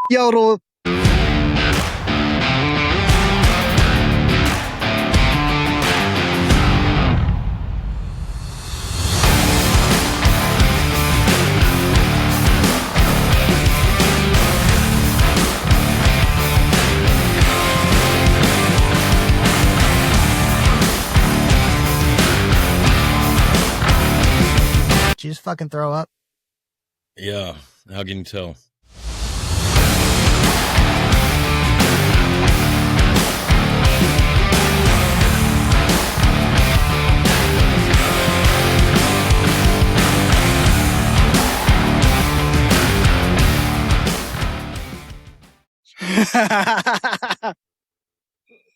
Yodel. Did you just fucking throw up? Yeah. How can you tell?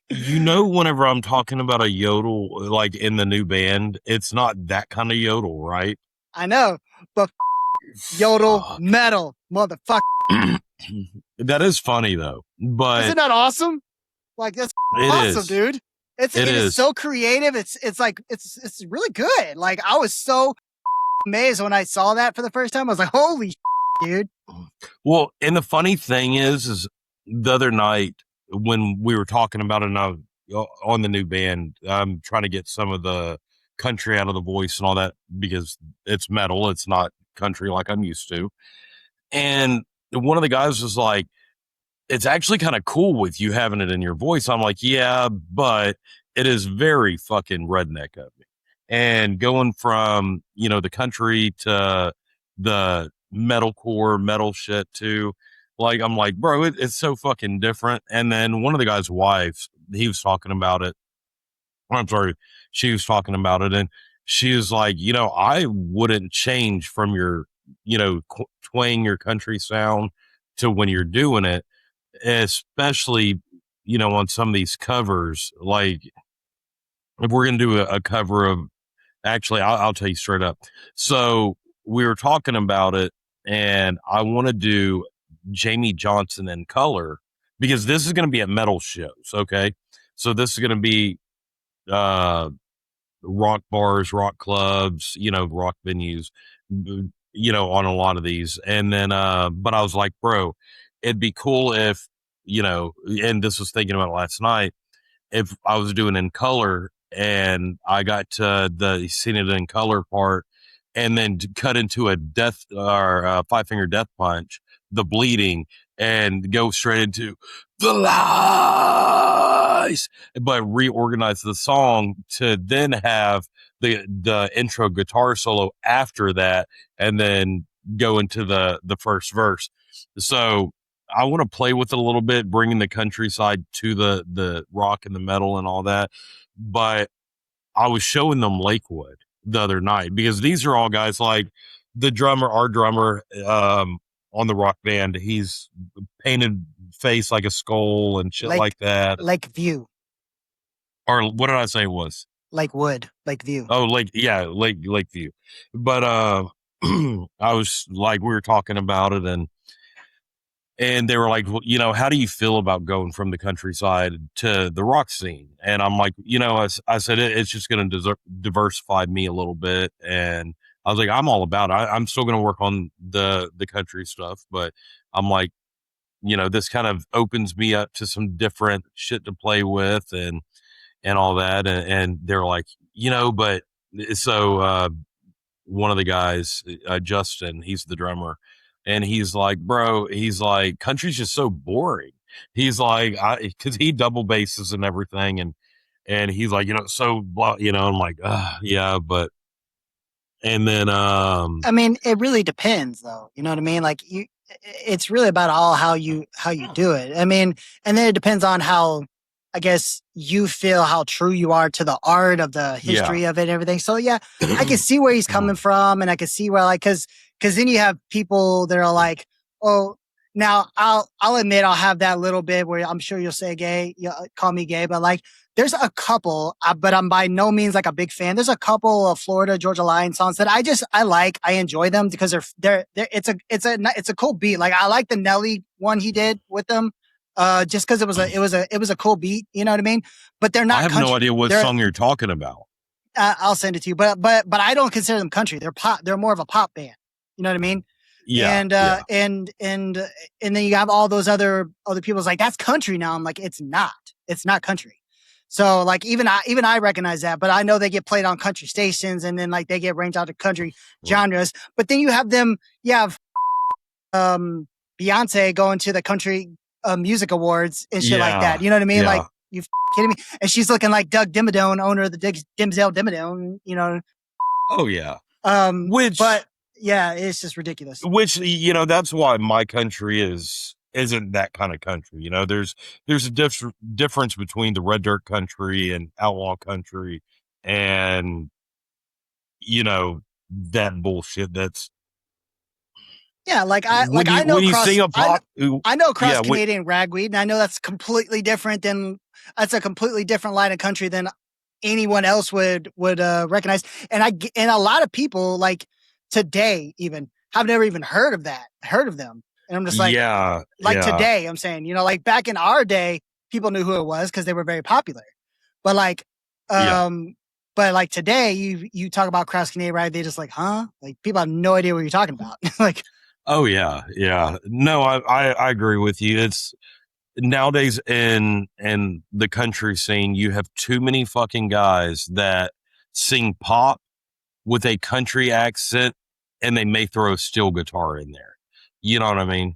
You know, whenever I'm talking about a yodel, like in the new band, it's not that kind of yodel, right? I know, but yodel metal, motherfucker. That is funny though, but isn't that awesome? Like that's awesome, dude. It is so creative. It's like it's really good. Like I was so amazed when I saw that for the first time. I was like, holy dude. Well, and the funny thing is the other night when we were talking about it on the new band, I'm trying to get some of the country out of the voice and all that because it's metal. It's not country like I'm used to. And one of the guys was like, it's actually kind of cool with you having it in your voice. I'm like, yeah, but it is very fucking redneck of me. And going from, you know, the country to the metalcore metal shit too, like, I'm like, bro, it's so fucking different. And then one of the guy's wives, he was talking about it. I'm sorry, she was talking about it. And she was like, you know, I wouldn't change from your, you know, twang your country sound to when you're doing it, especially, you know, on some of these covers. Like if we're going to do a cover of, actually, I'll tell you straight up. So we were talking about it and I want to do Jamie Johnson in color because this is going to be at metal shows. Okay. So this is going to be, rock bars, rock clubs, you know, rock venues, you know, on a lot of these. And then, but I was like, bro, it'd be cool if, you know, and this was thinking about last night, if I was doing in color and I got to the seen it in color part and then cut into a death or five finger death punch, the bleeding, and go straight into the lies, but reorganize the song to then have the intro guitar solo after that, and then go into the first verse. So I want to play with it a little bit, bringing the countryside to the rock and the metal and all that. But I was showing them Lakewood the other night because these are all guys like the drummer, our drummer, on the rock band. He's painted face like a skull and shit like that. Lakeview. Or what did I say it was? Lakewood, Lakeview. Oh, Lakeview. But I was like, we were talking about it and they were like, well, you know, how do you feel about going from the countryside to the rock scene? And I'm like, you know, I said, it's just going to diversify me a little bit. And I was like, I'm all about it. I'm still going to work on the country stuff, but I'm like, you know, this kind of opens me up to some different shit to play with and all that. And they're like, you know, but so, one of the guys, Justin, he's the drummer. And he's like, bro, he's like, country's just so boring. He's like, cause he double basses and everything. And And he's like, so blah, I'm like, yeah, but, and then, I mean, it really depends, though. You know what I mean? Like it's really about all how you do it. I mean, and then it depends on how, I guess, you feel how true you are to the art of the yeah. history of it and everything. So yeah, I can see where he's coming from, and I can see where, like, because then you have people that are like, oh, now I'll admit I'll have that little bit where I'm sure you'll say gay, you call me gay, but like there's a couple, but I'm by no means like a big fan. There's a couple of Florida Georgia Line songs that I like. I enjoy them because they're it's a cool beat. Like I like the Nelly one he did with them, just because it was a cool beat. You know what I mean? But they're I not have no country. idea what They're song you're talking about. I'll send it to you, but I don't consider them country. They're pop. They're more of a pop band. You know what I mean? Yeah, And yeah, then you have all those other people's like that's country now. I'm like it's not. It's not country. So like even I recognize that, but I know they get played on country stations and then like they get ranged out to country genres. But then you have them, you have Beyonce going to the country music awards and shit like that. You know what I mean? Like you kidding me? And she's looking like Doug Dimmadome, owner of the Dimsdale Dimmadome. You know? Oh yeah. But yeah, it's just ridiculous. Which that's why my country isn't that kind of country. There's a difference between the red dirt country and outlaw country, and that bullshit. That's like I know when you sing a pop. I know cross yeah, Canadian ragweed, and I know that's completely different that's a completely different line of country than anyone else would recognize. And a lot of people like today even have never even heard of them. And I'm just like, yeah, today I'm saying, like back in our day, people knew who it was because they were very popular. But like, but like today, you talk about cross Canadian rag, they just like, huh? Like people have no idea what you're talking about. Like, oh yeah, yeah. No, I agree with you. It's nowadays in the country scene, you have too many fucking guys that sing pop with a country accent, and they may throw a steel guitar in there. You know what I mean?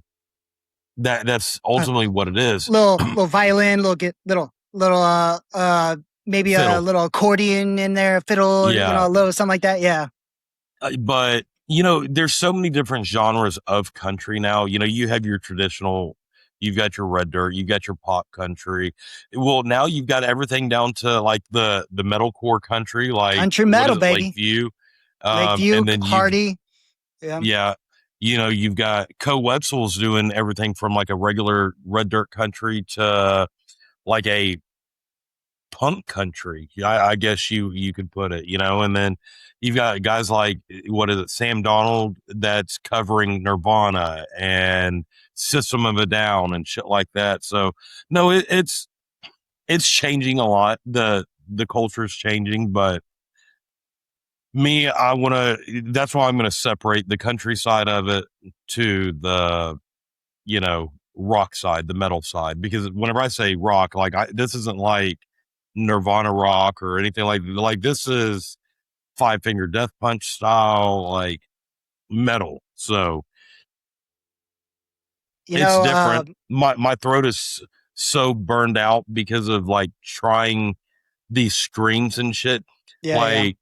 That's ultimately what it is. Little violin, maybe fiddle. A little accordion in there, fiddle, a little something like that. Yeah. But there's so many different genres of country now. You have your traditional, you've got your red dirt, you've got your pop country. Well, now you've got everything down to like the metalcore country, like country metal, baby. Lakeview, and then Hardy. Yeah. You've got Co Wetzel's doing everything from like a regular red dirt country to like a punk country. I guess you could put it, and then you've got guys like, what is it, Sam Donald, that's covering Nirvana and System of a Down and shit like that. So no, it's changing a lot. The culture is changing, but me, that's why I'm going to separate the country side of it to the, rock side, the metal side, because whenever I say rock, like this isn't like Nirvana rock or anything like this is Five Finger Death Punch style, like metal. So it's different. My throat is so burned out because of like trying these screams and shit. It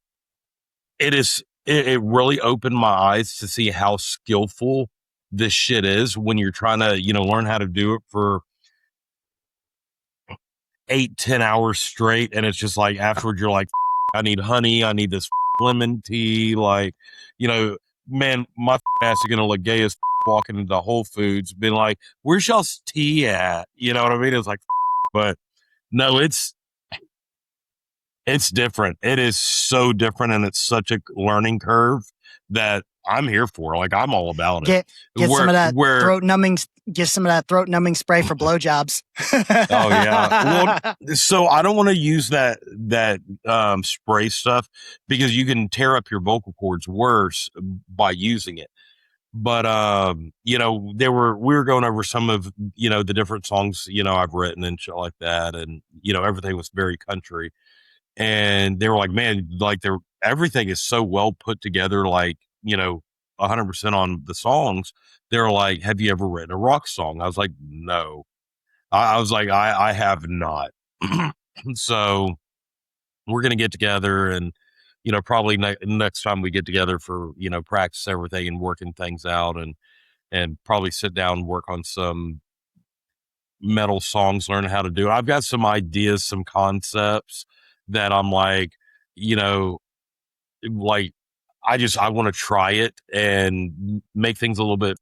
really opened my eyes to see how skillful this shit is when you're trying to, learn how to do it for 8-10 hours straight. And it's just like afterward, you're like, I need honey. I need this lemon tea. Like, man, my ass is going to look gay as walking into Whole Foods, being like, where's y'all's tea at? You know what I mean? It's like, but no, it's different. It is so different. And it's such a learning curve that I'm here for. Like, I'm all about it. Get some of that throat numbing. Get some of that throat numbing spray for blowjobs. Oh yeah. Well, so I don't want to use that spray stuff because you can tear up your vocal cords worse by using it. But we were going over some of the different songs I've written and shit like that, and everything was very country. And they were like, man, like everything is so well put together, like, 100% on the songs. They were like, have you ever written a rock song? I was like, no. I was like, I have not. So we're going to get together and, probably next time we get together for, practice everything and working things out and probably sit down and work on some metal songs, learn how to do it. I've got some ideas, some concepts that I'm like, you know, like I want to try it and make things a little bit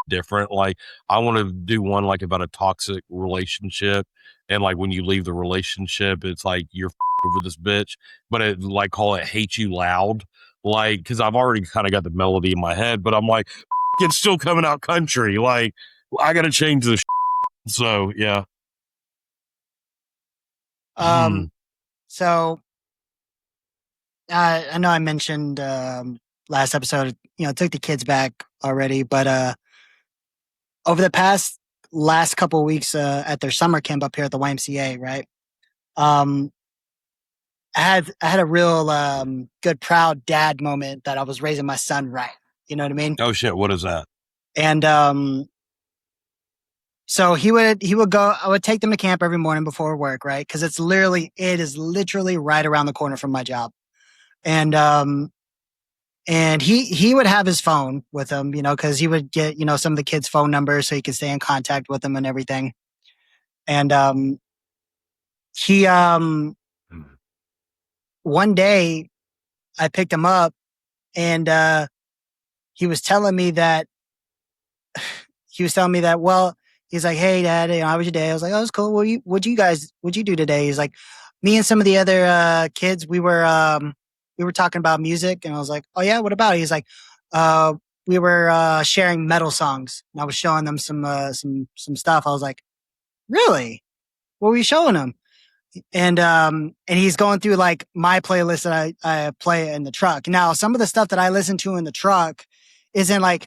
different. Like I want to do one like about a toxic relationship, and like when you leave the relationship, it's like you're over this bitch, but it like call it "Hate You Loud," like because I've already kind of got the melody in my head, but I'm like it's still coming out country. Like I got to change this. So yeah. So I know I mentioned last episode, took the kids back already, but over the last couple of weeks at their summer camp up here at the YMCA, right? Um, I had a real good proud dad moment that I was raising my son right. You know what I mean? Oh shit! What is that? And so he would go. I would take them to camp every morning before work, right? Because it is literally right around the corner from my job. And he would have his phone with him, because he would get some of the kids' phone numbers so he could stay in contact with them and everything. And he one day I picked him up and he was telling me that well, he's like, hey dad, how was your day? I was like, oh, it's cool. What'd you do today? He's like, me and some of the other kids, we were talking about music. And I was like, oh yeah, what about it? He's like, we were sharing metal songs and I was showing them some stuff. I was like, really? What were you showing them? And he's going through like my playlist that I play in the truck. Now, some of the stuff that I listen to in the truck isn't a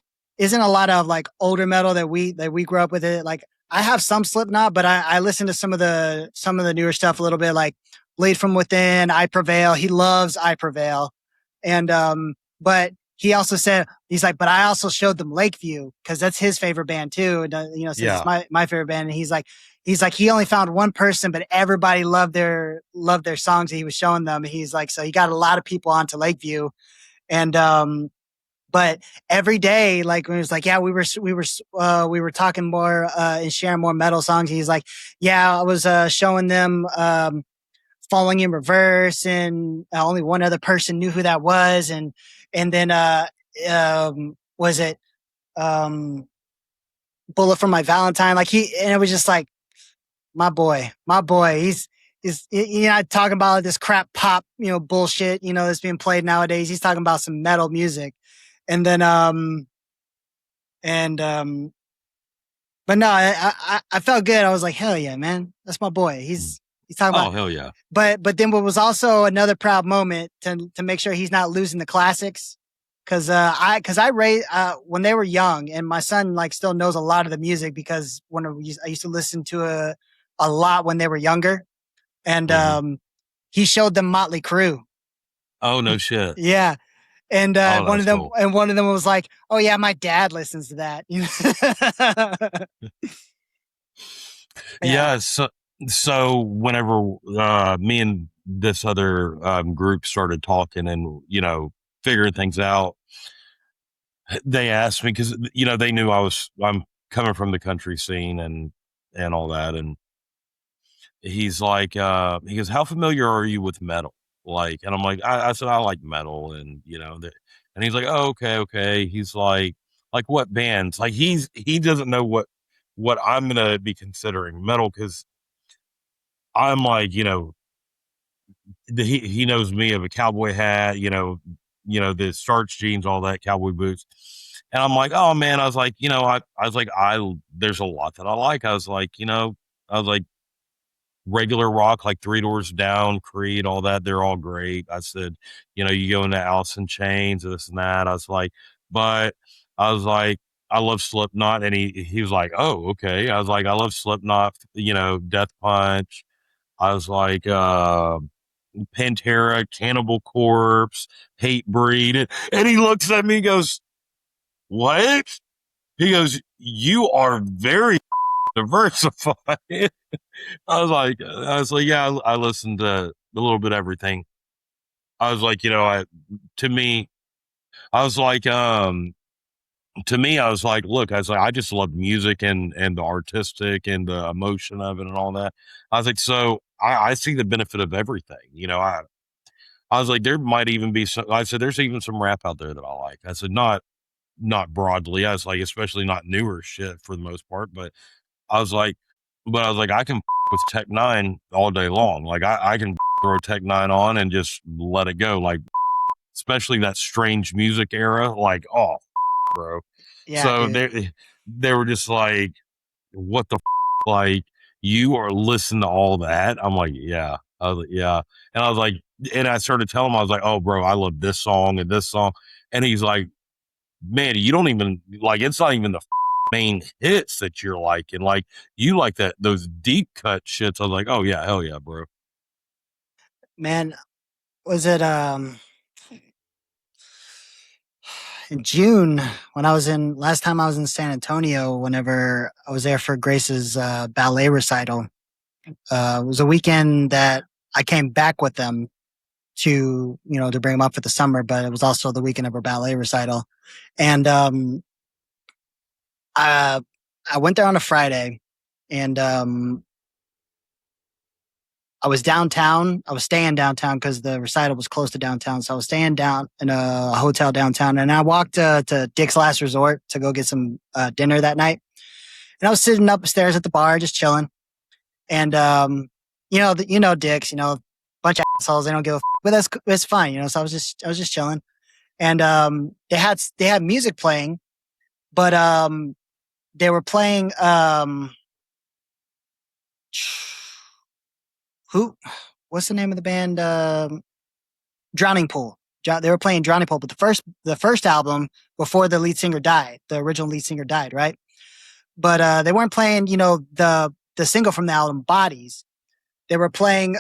lot of like older metal that we grew up with. It like I have some Slipknot, but I listen to some of the newer stuff a little bit, like Bleed From Within, I Prevail. He loves I Prevail, and but he also said he's like, but I also showed them Lakeview because that's his favorite band too. And since it's my favorite band, and he's like he only found one person, but everybody loved their songs that he was showing them. He's like, so he got a lot of people onto Lakeview, and but every day, like when it was like, yeah, we were talking more and sharing more metal songs. He's like, yeah, I was showing them Falling in Reverse, and only one other person knew who that was, and then was it Bullet for My Valentine? Like and it was just like my boy, he's talking about this crap pop, bullshit, that's being played nowadays. He's talking about some metal music. And then and but no, I felt good. I was like, hell yeah, man. That's my boy. He's talking about hell yeah. But then what was also another proud moment to make sure he's not losing the classics. Cause I raised when they were young, and my son like still knows a lot of the music because I used to listen to a lot when they were younger, and he showed them Motley Crue. Oh no shit. Yeah. And one of them cool. and one of them was like, "Oh yeah, my dad listens to that." Yeah. So whenever me and this other group started talking and figuring things out, they asked me because they knew I'm coming from the country scene and all that, and he's like, he goes, how familiar are you with metal? Like, and I'm like, I said, I like metal, and and he's like, oh, okay. He's like what bands? Like he doesn't know what I'm gonna be considering metal because I'm like, he knows me of a cowboy hat, the starch jeans, all that, cowboy boots. And I'm like, oh man, I was like, I was like, there's a lot that I like. I was like, I was like, regular rock, like Three Doors Down, Creed, all that, they're all great. I said, you go into Alice in Chains, this and that. I was like, but I was like, I love Slipknot. And he was like, oh, okay. I was like, I love Slipknot, Death Punch. I was like, Pantera, Cannibal Corpse, Hate Breed. And he looks at me and goes, what? He goes, you are very diversified. I was like, yeah, I listened to a little bit of everything. I was like, to me, I was like, to me, I was like, look, I was like, I just love music and the artistic and the emotion of it and all that. I was like, so I see the benefit of everything. I was like, there might even be some. I said, there's even some rap out there that I like. I said, not broadly. I was like, especially not newer shit for the most part. I was like, I was like, I can with Tech Nine all day long. Like I can throw Tech Nine on and just let it go. Like especially that strange music era. Like bro. Yeah, So dude. they were just like, what the like you are listening to all that? I'm like, yeah. I was like, yeah. And I was like, and I started telling him, I was like, oh, bro, I love this song and this song. And he's like, man, you don't even like, it's not even the main hits that you're liking. Like, you like those deep cut shits. I was like, oh, yeah, hell yeah, bro. Man, was it in June when I was in last time I was in San Antonio, whenever I was there for Grace's ballet recital. It was a weekend that I came back with them to bring them up for the summer, but it was also the weekend of her ballet recital. And I I went there on a Friday, and I was downtown. I was staying downtown because the recital was close to downtown. So I was staying down in a hotel downtown, and I walked to Dick's Last Resort to go get some dinner that night. And I was sitting upstairs at the bar, just chilling. And Dick's, bunch of assholes. They don't give a but that's fine. So I was just chilling, and they had music playing, but they were playing who what's the name of the band? Drowning Pool. They were playing Drowning Pool, but the first album before the lead singer died, the original lead singer died, right? But they weren't playing, the single from the album Bodies. They were playing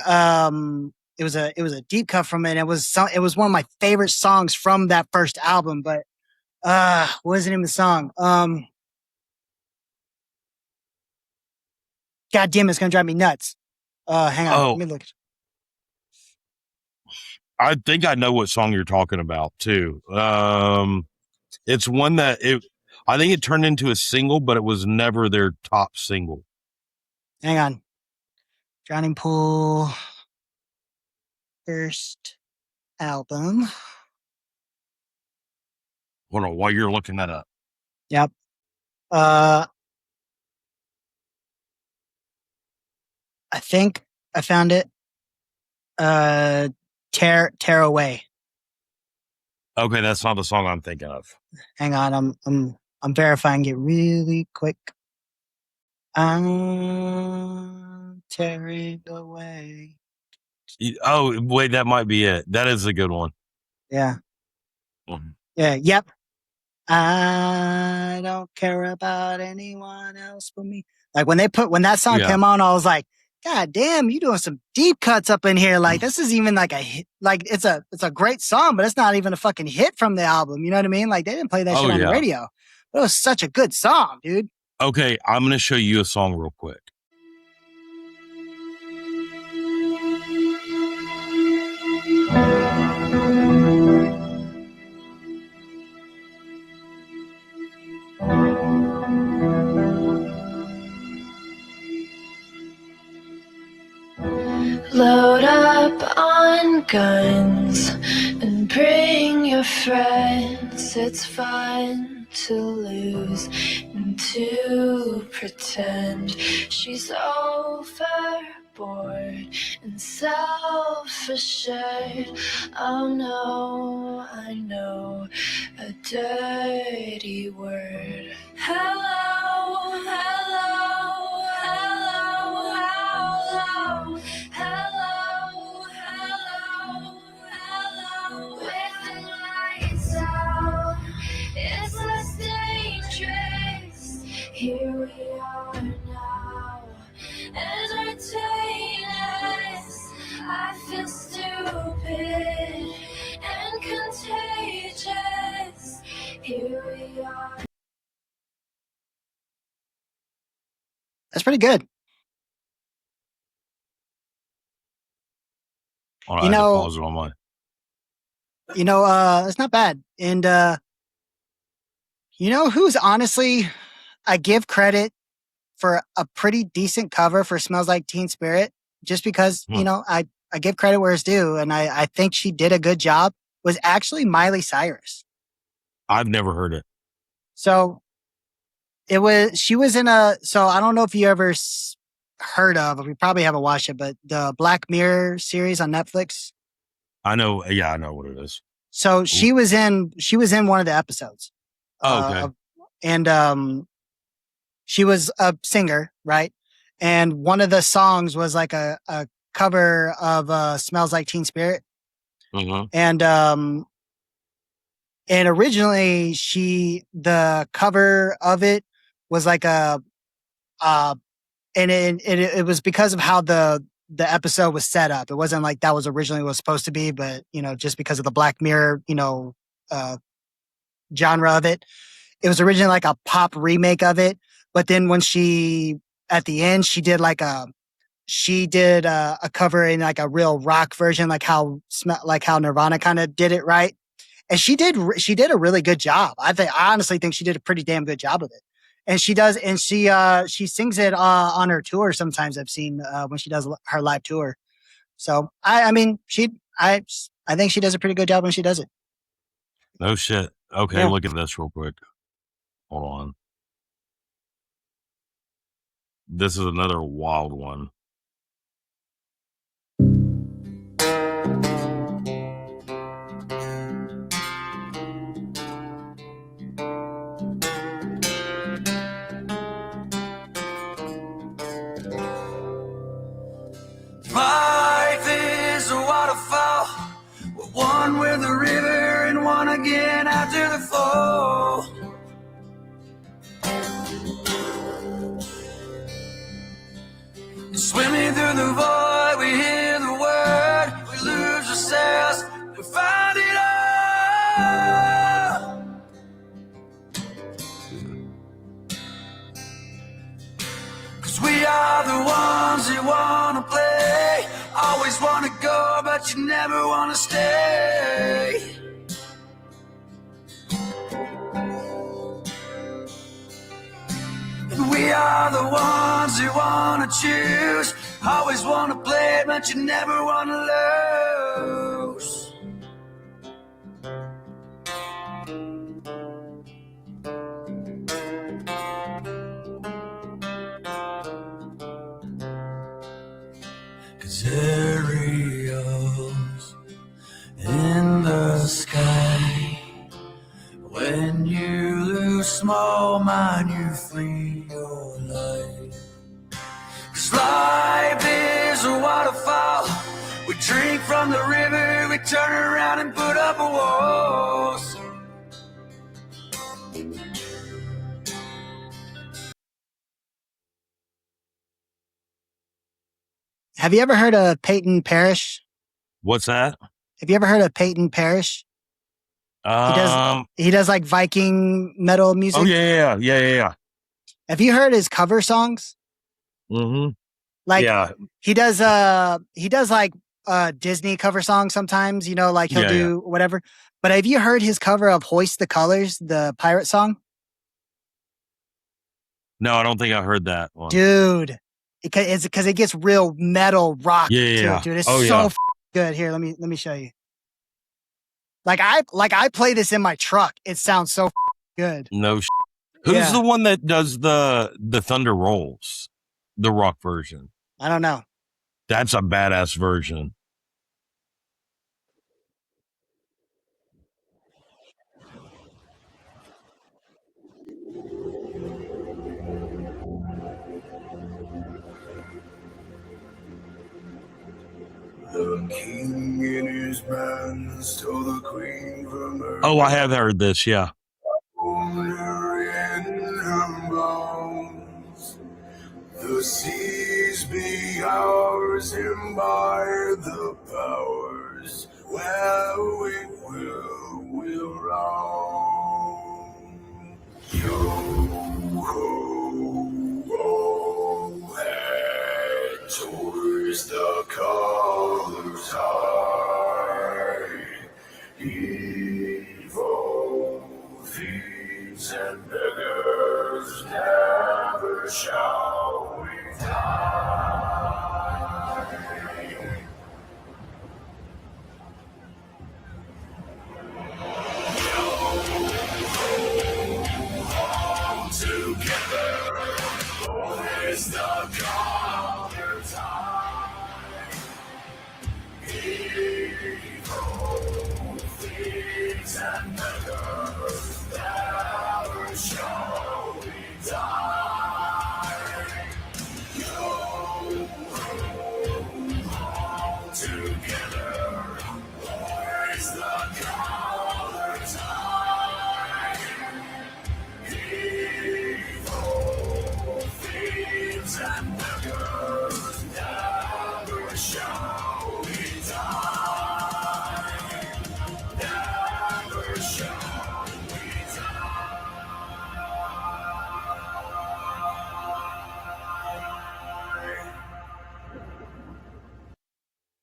it was a deep cut from it. It was one of my favorite songs from that first album, but what was the name of the song? God damn, it's gonna drive me nuts. Hang on, let Oh, me look. I think I know what song you're talking about too. It's one I think it turned into a single, but it was never their top single. Hang on. Drowning Pool first album. Hold on, while you're looking that up. Yep. Uh, I think I found it. Uh, Tear Away. Okay, that's not the song I'm thinking of. Hang on, I'm verifying it really quick. I'm tearing away. Oh, wait, that might be it. That is a good one. Yeah. Mhm. Yeah. Yep. I don't care about anyone else but me. Like when that song Yeah. came on, I was like, God damn, you doing some deep cuts up in here. Like this is even like a hit. Like it's a great song, but it's not even a fucking hit from the album. You know what I mean? Like they didn't play that Oh, shit on the yeah. radio. But it was such a good song, dude. Okay, I'm going to show you a song real quick. Load up on guns and bring your friends. It's fun to lose and to pretend she's overboard and self-assured. Oh no, I know a dirty word. Hello, hello, hello, hello. Hello, hello, hello. With the lights out, it's less dangerous. Here we are now, entertain us. I feel stupid and contagious. Here we are. That's pretty good. I had to pause it on my. It's not bad. And who's honestly, I give credit for a pretty decent cover for Smells Like Teen Spirit, just because, I give credit where it's due. And I think she did a good job, was actually Miley Cyrus. I've never heard it. So she was in so I don't know if you ever heard of, we probably haven't watched it, but the Black Mirror series on Netflix. I know. Yeah, I know what it is. So she was in one of the episodes. Okay. And she was a singer, right? And one of the songs was like a cover of Smells Like Teen Spirit. Mm-hmm. And originally the cover of it was like and it was because of how the episode was set up. It wasn't like that was originally what it was supposed to be, but just because of the Black Mirror, genre of it. It was originally like a pop remake of it. But then when at the end, she did a cover in like a real rock version, like how Nirvana kind of did it, right? And she did a really good job. I honestly think she did a pretty damn good job of it. And she does, and she sings it on her tour sometimes. I've seen when she does her live tour. So I think she does a pretty good job when she does it. No shit. Okay, Look at this real quick. Hold on. This is another wild one. Life is a waterfall, one with the river and one again after the fall. Swimming through the void, we hear the word, we lose ourselves, we find it all. Cause we are the ones who wanna play, always wanna go, but you never wanna stay. And we are the ones who wanna choose, always wanna play, but you never wanna lose. Cause aerials in the sky, when you lose small mind, you free your life. Cause life is a waterfall, we drink from the river, we turn around and put up walls. Have you ever heard of Peyton Parrish? What's that? Have you ever heard of Peyton Parrish? He does like Viking metal music. Oh yeah. Have you heard his cover songs? Mm-hmm. Like he does like Disney cover songs sometimes, like he'll do whatever. But have you heard his cover of Hoist the Colors, the pirate song? No, I don't think I heard that one. Dude. It's because it gets real metal rock to it, dude. It's so good. Here, let me show you. Like I play this in my truck. It sounds so good. No Who's the one that does the Thunder Rolls? The rock version. I don't know. That's a badass version. The king in his band stole the queen from her. Oh, I have heard this, yeah. The seas be ours, and by the powers where we'll roam. Yo ho, oh, head towards the colors high.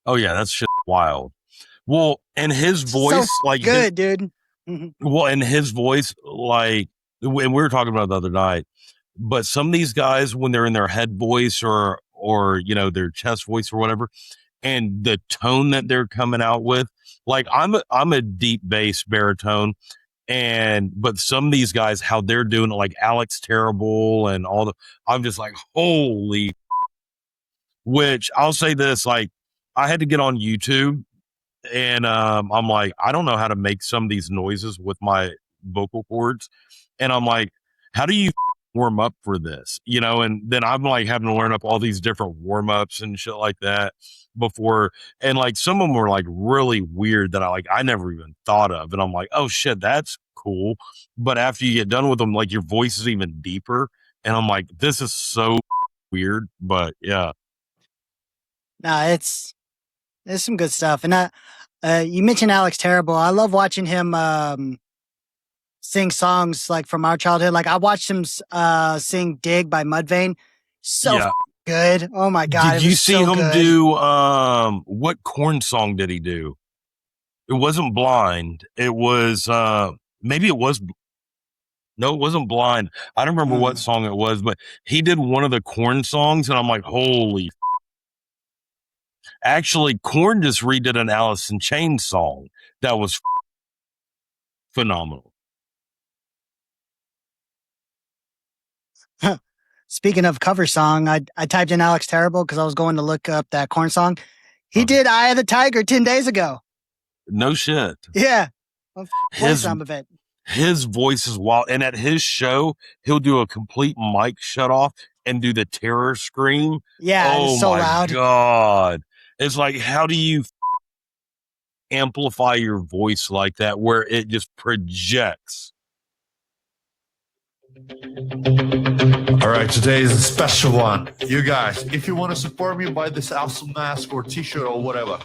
Oh yeah, that's shit wild. Well, and his voice, so like good, dude. Well, and his voice, like, and we were talking about it the other night, but some of these guys, when they're in their head voice or their chest voice or whatever, and the tone that they're coming out with, like I'm a deep bass baritone, but some of these guys, how they're doing it, like Alex Terrible and all I'm just like, holy. Which I'll say this, like, I had to get on YouTube and I'm like, I don't know how to make some of these noises with my vocal cords. And I'm like, how do you warm up for this? And then I'm like having to learn up all these different warm ups and shit like that before. And like some of them were like really weird that I never even thought of. And I'm like, oh shit, that's cool. But after you get done with them, like your voice is even deeper. And I'm like, this is so weird. But yeah. No, there's some good stuff. And you mentioned Alex Terrible. I love watching him sing songs like from our childhood. Like I watched him sing "Dig" by Mudvayne. So good. Oh my god! Did you see him do what Korn song did he do? It wasn't Blind. It was maybe it was. No, it wasn't Blind. I don't remember what song it was, but he did one of the Korn songs, and I'm like, holy. Actually, Korn just redid an Alice in Chains song that was phenomenal. Speaking of cover song, I typed in Alex Terrible because I was going to look up that Korn song. He did "Eye of the Tiger" 10 days ago. No shit. Yeah. Some of it. His voice is wild. And at his show, he'll do a complete mic shut off and do the terror scream. Yeah, it's so loud. God. It's like, how do you amplify your voice like that where it just projects? All right, today is a special one. You guys, if you want to support me, buy this awesome mask or t-shirt or whatever.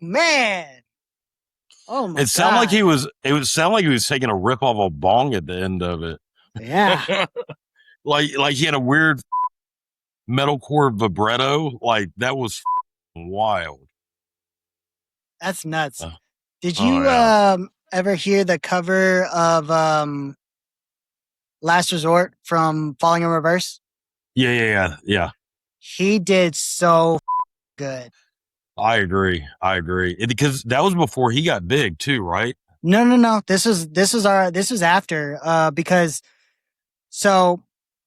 Man. Oh my It sounded like he was taking a rip off a bong at the end of it. Yeah. like he had a weird metalcore vibrato. Like that was wild. That's nuts. Did you ever hear the cover of Last Resort from Falling in Reverse? Yeah. He did so good. I agree. Because that was before he got big too, right? No. This was after because so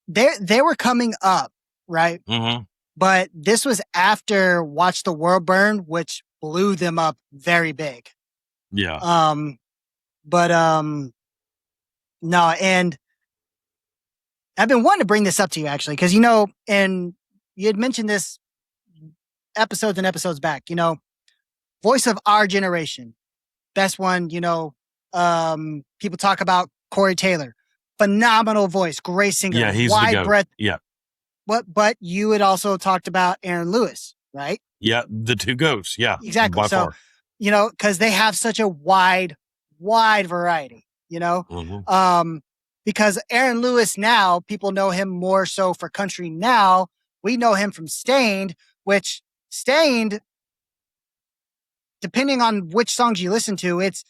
they were coming up, right? Mm-hmm. But this was after Watch the World Burn, which blew them up very big. Yeah. But no, and I've been wanting to bring this up to you actually, because and you had mentioned this episodes and episodes back, voice of our generation. Best one, people talk about Corey Taylor. Phenomenal voice, great singer, Yeah, he's wide the goat. breadth. Yeah. But you had also talked about Aaron Lewis, right? Yeah, the two goats. Yeah, exactly. by So, far. Because they have such a wide variety, Mm-hmm. because Aaron Lewis now, people know him more so for country now. We know him from Stained, which Stained, depending on which songs you listen to, it's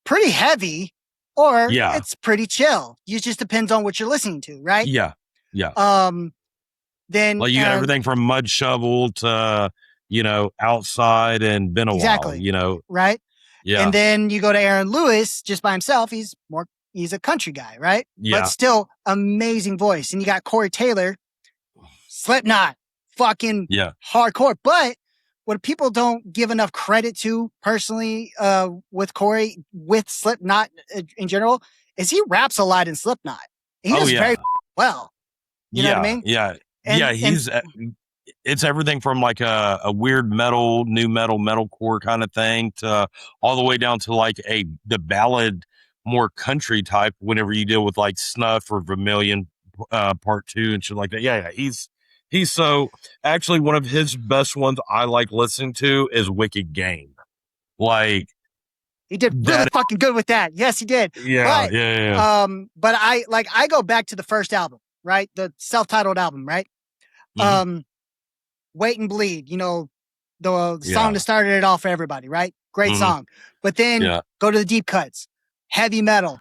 pretty heavy or it's pretty chill. It just depends on what you're listening to, right? Yeah. Then like you got everything from Mud Shovel to Outside and Been a exactly. While. Right? Yeah. And then you go to Aaron Lewis just by himself. He's a country guy, right? Yeah. But still amazing voice. And you got Corey Taylor, Slipknot, fucking hardcore. But what people don't give enough credit to personally with Corey, with Slipknot in general, is he raps a lot in Slipknot. He does very well. You know what I mean? Yeah. It's everything from like a weird metal, new metal, metalcore kind of thing to all the way down to like the ballad, more country type whenever you deal with like Snuff or Vermilion Part 2 and shit like that. Yeah. He's so actually one of his best ones I like listening to is Wicked Game. Like he did really fucking good with that. Yes, he did. Yeah. But I go back to the first album, right? The self-titled album, right? Mm-hmm. Wait and Bleed, the song that started it all for everybody, right? Great song. But then go to the deep cuts, heavy metal,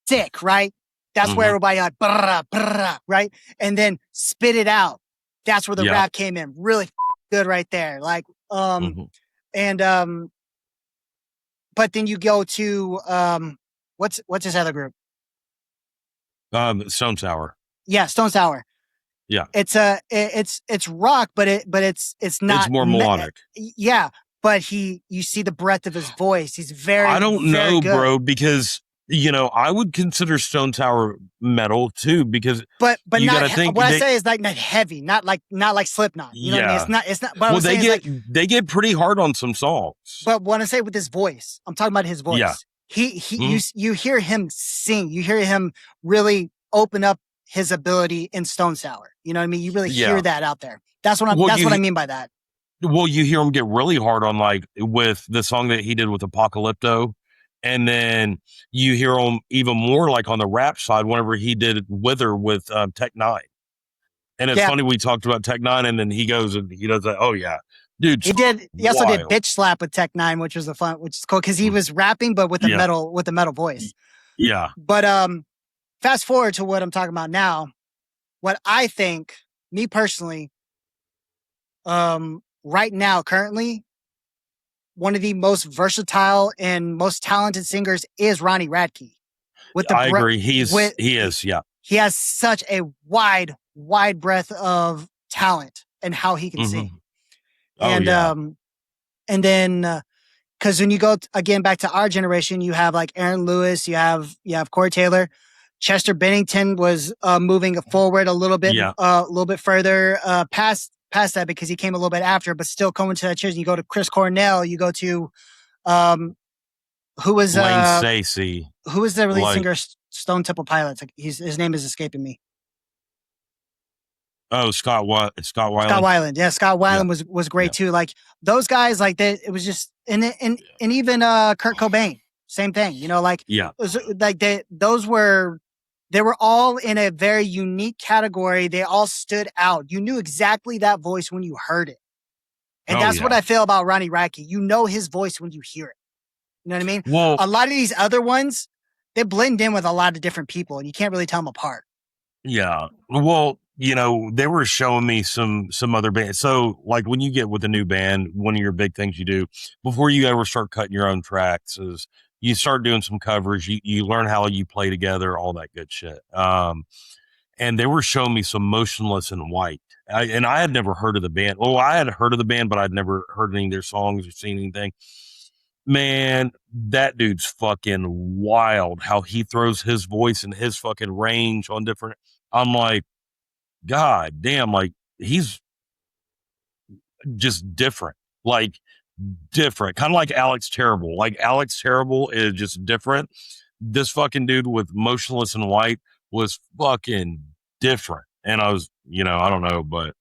sick, right? That's where everybody like, brrrah, brrrah, right? And then Spit It Out. That's where the rap came in. Really good right there. Like, and but then you go to what's his other group? Stone Sour. Yeah, Stone Sour. Yeah. It's rock, but it's not. It's more melodic. Yeah, but you see the breadth of his voice. He's very. I don't know, good. bro, because I would consider Stone Sour metal too, because but you gotta think what I say is like not heavy, not like Slipknot. You know what I mean? It's not. But well, they get pretty hard on some songs. But what I say with his voice, I'm talking about his voice. Yeah. You hear him sing. You hear him really open up his ability in Stone Sour. You know what I mean? You really hear that out there. That's what I mean by that. Well, you hear him get really hard on like with the song that he did with Apocalypto. And then you hear him even more like on the rap side whenever he did Wither with Tech Nine. And it's funny we talked about Tech Nine and then he goes and he does that. Oh yeah. Dude. He also did Bitch Slap with Tech Nine, which is cool because he was rapping but with the metal voice. Yeah. But fast forward to what I'm talking about now. What I think, me personally, right now, currently, one of the most versatile and most talented singers is Ronnie Radke. I agree. He is. Yeah. He has such a wide breadth of talent and how he can sing. And and then because when you go again back to our generation, you have like Aaron Lewis, you have Corey Taylor. Chester Bennington was moving forward a little bit further past that because he came a little bit after, but still coming to that church. You go to Chris Cornell. You go to who was Lane Stacey. Who was the lead singer? Stone Temple Pilots. His name is escaping me. Oh, Scott Weiland. Scott Weiland. Yeah, Scott Weiland was great too. Like those guys, like it was just and even Kurt Cobain, same thing. It was like they were all in a very unique category. They all stood out. You knew exactly that voice when you heard it. And that's what I feel about Ronnie Radke. You know his voice when you hear it. You know what I mean? Well, a lot of these other ones, they blend in with a lot of different people and you can't really tell them apart. Yeah. Well, they were showing me some other bands. So like when you get with a new band, one of your big things you do before you ever start cutting your own tracks is you start doing some covers. You learn how you play together, all that good shit. And they were showing me some Motionless in White. And I had never heard of the band. Well, I had heard of the band, but I'd never heard any of their songs or seen anything. Man, that dude's fucking wild. How he throws his voice and his fucking range on different. I'm like, God damn, like he's just different. Like different. Kind of like Alex Terrible. Like Alex Terrible is just different. This fucking dude with Motionless in White was fucking different. And I was, I don't know, but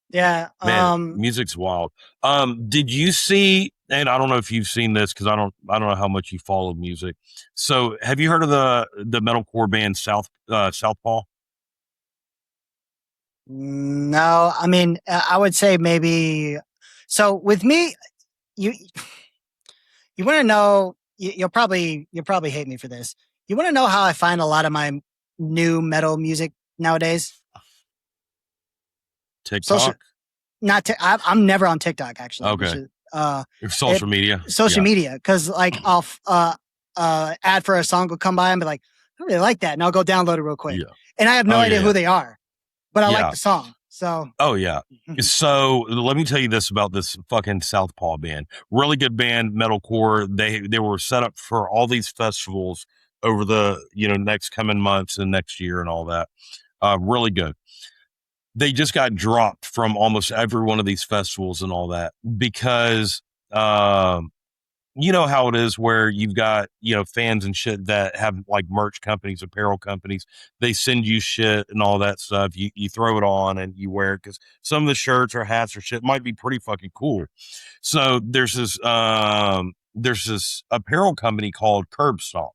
yeah, man, music's wild. Did you see, and I don't know if you've seen this because I don't know how much you follow music. So have you heard of the metalcore band Southpaw? No, I mean, I would say maybe. So with me, you want to know, you'll probably hate me for this. You want to know how I find a lot of my new metal music nowadays? TikTok? I'm never on TikTok actually. Okay. Is, social media. Social media, because like I'll ad for a song will come by and be like, I really like that, and I'll go download it real quick. Yeah. And I have no idea who they are, but I like the song. So yeah. So let me tell you this about this fucking Southpaw band. Really good band, metalcore. They were set up for all these festivals over the next coming months and next year and all that. Really good. They just got dropped from almost every one of these festivals and all that because you know how it is where you've got, fans and shit that have like merch companies, apparel companies. They send you shit and all that stuff. You throw it on and you wear it because some of the shirts or hats or shit might be pretty fucking cool. So there's this apparel company called Curb Stomp.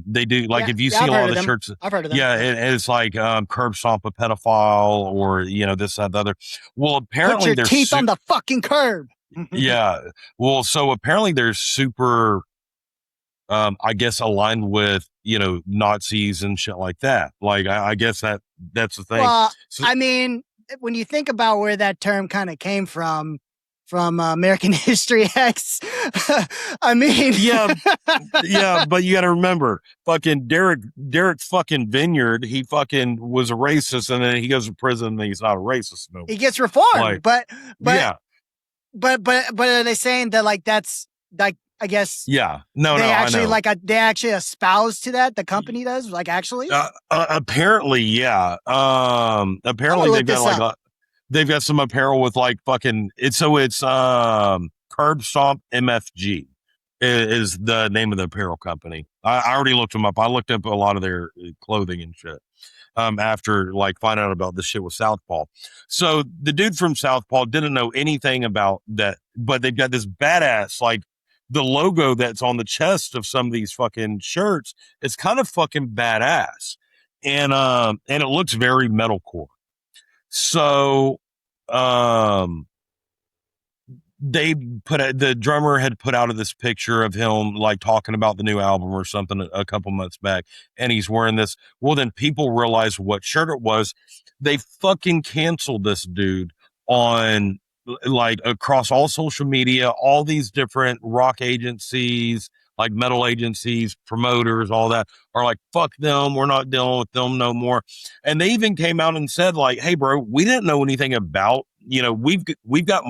They do like if you see a lot of the shirts, I've heard of them. Yeah, it's like Curb Stomp a pedophile or this, that, the other. Well, apparently put your teeth on the fucking curb. Yeah. Well, so apparently they're super, I guess, aligned with, Nazis and shit like that. Like, I guess that's the thing. Well, so, I mean, when you think about where that term kind of came from American History X, I mean, yeah, but you got to remember, fucking Derek fucking Vineyard, he fucking was a racist, and then he goes to prison, and he's not a racist no more. He gets reformed, but yeah. But are they saying that like that's like I guess they actually espouse to that, the company does, like actually apparently apparently they've got some apparel with like fucking it's Curb Stomp MFG is the name of the apparel company. I already looked them up. I looked up a lot of their clothing and shit. After like finding out about this shit with Southpaw. So the dude from Southpaw didn't know anything about that, but they've got this badass, like the logo that's on the chest of some of these fucking shirts. It's kind of fucking badass. And it looks very metalcore. So, they the drummer had put out this picture of him like talking about the new album or something a couple months back, and he's wearing this. Well, then people realized what shirt it was. They fucking canceled this dude on like across all social media, all these different rock agencies, like metal agencies, promoters, all that are like, fuck them. We're not dealing with them no more. And they even came out and said like, hey bro, we didn't know anything about, we've got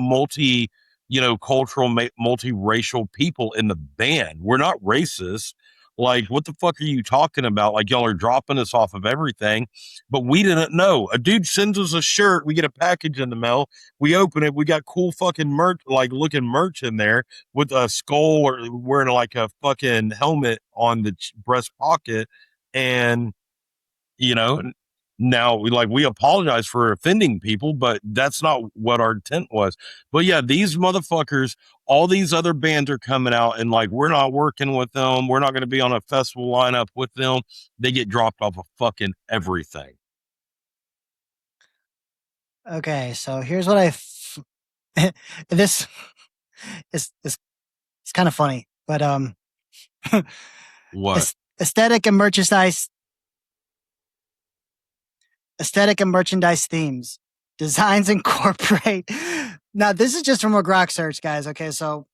cultural, multiracial people in the band. We're not racist. Like, what the fuck are you talking about? Like, y'all are dropping us off of everything, but we didn't know. A dude sends us a shirt. We get a package in the mail. We open it. We got cool fucking merch, like looking merch in there with a skull or wearing like a fucking helmet on the breast pocket. And, now we apologize for offending people, but that's not what our intent was. But yeah, these motherfuckers, all these other bands are coming out and like, we're not working with them. We're not going to be on a festival lineup with them. They get dropped off of fucking everything. Okay. So here's what this is it's kind of funny, but, what aesthetic and merchandise Aesthetic and merchandise themes. Designs incorporate. Now, this is just from a Grok search, guys. Okay, so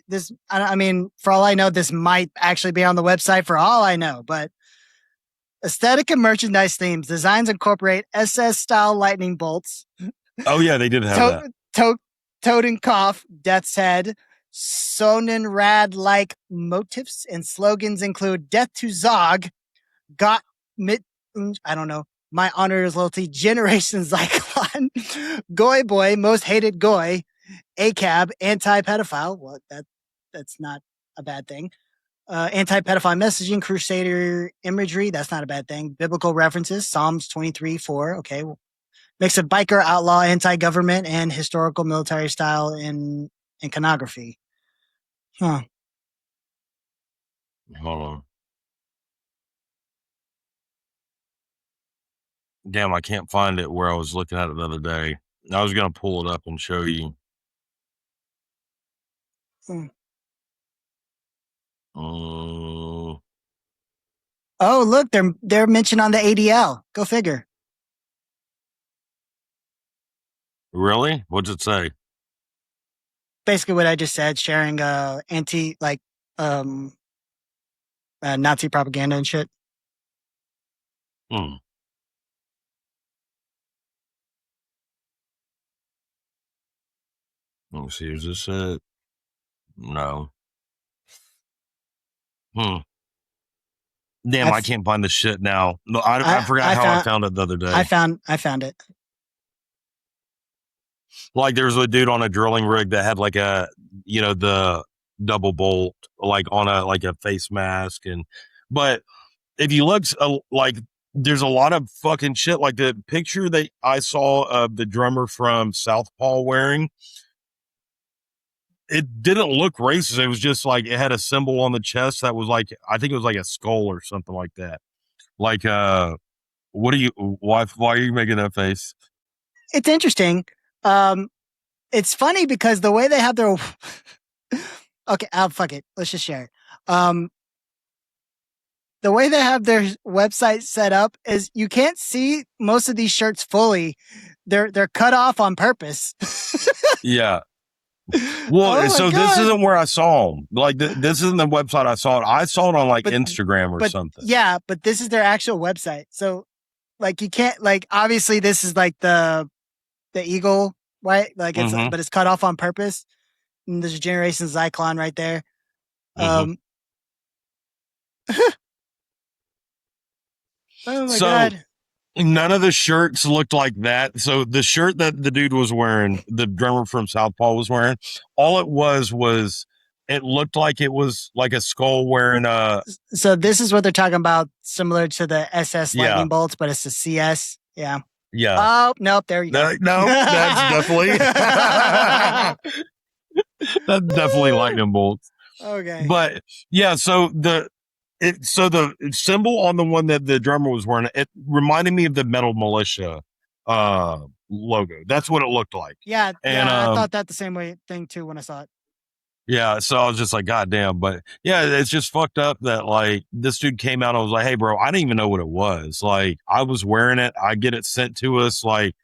this, I mean, for all I know, this might actually be on the website for all I know, but aesthetic and merchandise themes. Designs incorporate SS style lightning bolts. Oh, yeah, they did have that. Totenkopf, Death's Head, Sonnenrad like motifs and slogans include Death to Zog, Got Mit, I don't know, My Honor is Loyalty, Generation Zyklon, Goy Boy, Most Hated Goy, ACAB, Anti-Pedophile. Well, that's not a bad thing. Anti-pedophile messaging, Crusader imagery. That's not a bad thing. Biblical references, Psalms 23:4. Okay. Well, mix of biker, outlaw, anti-government, and historical military style in iconography. Huh. Hold on. Damn, I can't find it where I was looking at it the other day. I was going to pull it up and show you. Oh, look, they're mentioned on the ADL. Go figure. Really? What's it say? Basically what I just said, sharing Nazi propaganda and shit. Hmm. Let me see. Is this it? No. Damn, I can't find the shit now. No, I forgot how I found it the other day. I found it. Like there's a dude on a drilling rig that had like a, the double bolt, like on a face mask. But if you look, like there's a lot of fucking shit. Like the picture that I saw of the drummer from Southpaw wearing, it didn't look racist. It was just like it had a symbol on the chest that was like, I think it was like a skull or something like that. Like, why are you making that face? It's interesting. It's funny because the way they have their okay, fuck it. Let's just share. The way they have their website set up is you can't see most of these shirts fully. They're cut off on purpose. Yeah. Well, so God. This isn't where I saw them. Like this isn't the website I saw it. I saw it on Instagram or something. Yeah, but this is their actual website. So like you can't obviously this is like the eagle, right? Like it's but it's cut off on purpose. And there's a Generation Zyklon right there. Oh my God. None of the shirts looked like that. So the shirt that the dude was wearing, the drummer from Southpaw was wearing, all it was it looked like it was like a skull wearing a. So this is what they're talking about, similar to the SS lightning bolts, but it's a CS. Yeah. Yeah. Oh, nope. There you go. No, that's definitely. That's definitely lightning bolts. Okay. But yeah, so the symbol on the one that the drummer was wearing, it reminded me of the Metal Militia logo. That's what it looked like. Yeah, and I thought that the same thing too when I saw it. Yeah, so I was just like, God damn. But yeah, it's just fucked up that like this dude came out and was like, hey, bro, I didn't even know what it was. Like, I was wearing it. I get it sent to us. Like,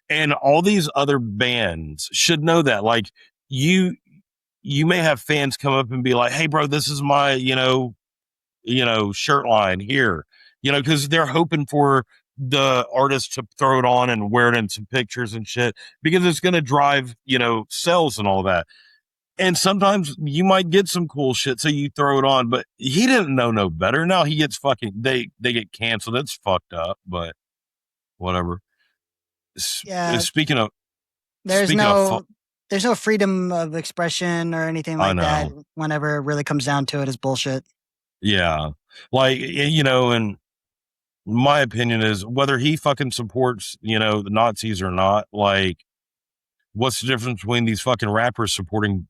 and all these other bands should know that. Like, you may have fans come up and be like, hey, bro, this is my, shirt line here, because they're hoping for the artist to throw it on and wear it in some pictures and shit because it's going to drive, sales and all that. And sometimes you might get some cool shit, so you throw it on, but he didn't know no better. Now he gets they get canceled. It's fucked up, but whatever. Yeah. Speaking of, there's no freedom of expression or anything like that. Whenever it really comes down to it, is bullshit. Yeah. Like, and my opinion is whether he fucking supports, the Nazis or not, like, what's the difference between these fucking rappers supporting,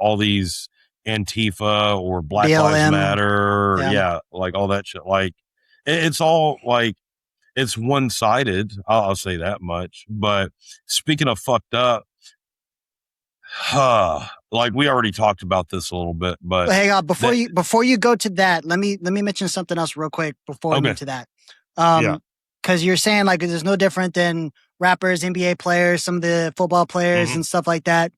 all these Antifa or Black BLM. Lives Matter? Yeah. Like all that shit. Like, it's all like, it's one-sided. I'll say that much. But speaking of fucked up, like we already talked about this a little bit, but hang on before you go to that. Let me mention something else real quick before we move to that. because you're saying like there's no different than rappers, NBA players, some of the football players and stuff like that.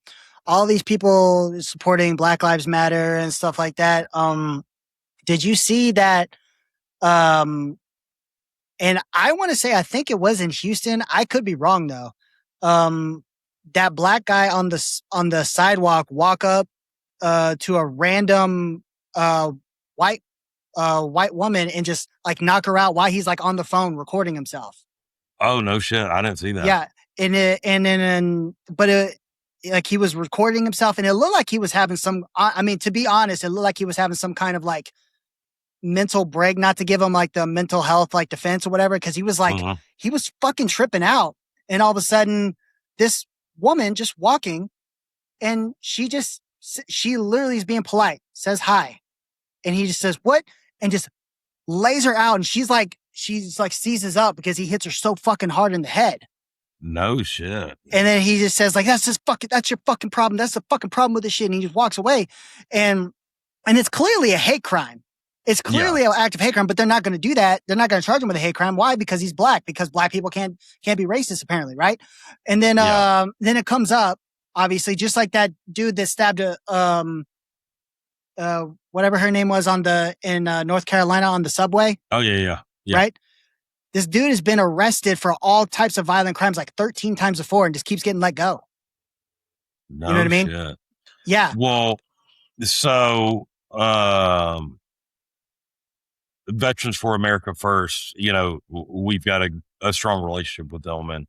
All these people supporting Black Lives Matter and stuff like that. Did you see that? And I want to say, I think it was in Houston. I could be wrong though. That black guy on the sidewalk walk up to a random white woman and just like knock her out while he's like on the phone recording himself. Oh no shit! I didn't see that. Yeah, like he was recording himself, and it looked like he was having some. I mean, to be honest, it looked like he was having some kind of like mental break. Not to give him like the mental health like defense or whatever, because he was like he was fucking tripping out, and all of a sudden, this woman just walking, and she literally is being polite, says hi, and he just says what, and just lays her out, and she's like seizes up because he hits her so fucking hard in the head. No shit. And then he just says like, that's your fucking problem. That's the fucking problem with this shit. And he just walks away. And it's clearly a hate crime. It's clearly an act of hate crime, but they're not going to do that. They're not going to charge him with a hate crime. Why? Because he's black, because black people can't be racist apparently. Right. And then, then it comes up, obviously, just like that dude that stabbed whatever her name was in North Carolina on the subway. Oh yeah. Right. This dude has been arrested for all types of violent crimes like 13 times before and just keeps getting let go. No, you know what I mean? Shit. Yeah. Well, so Veterans for America First, we've got a strong relationship with them, and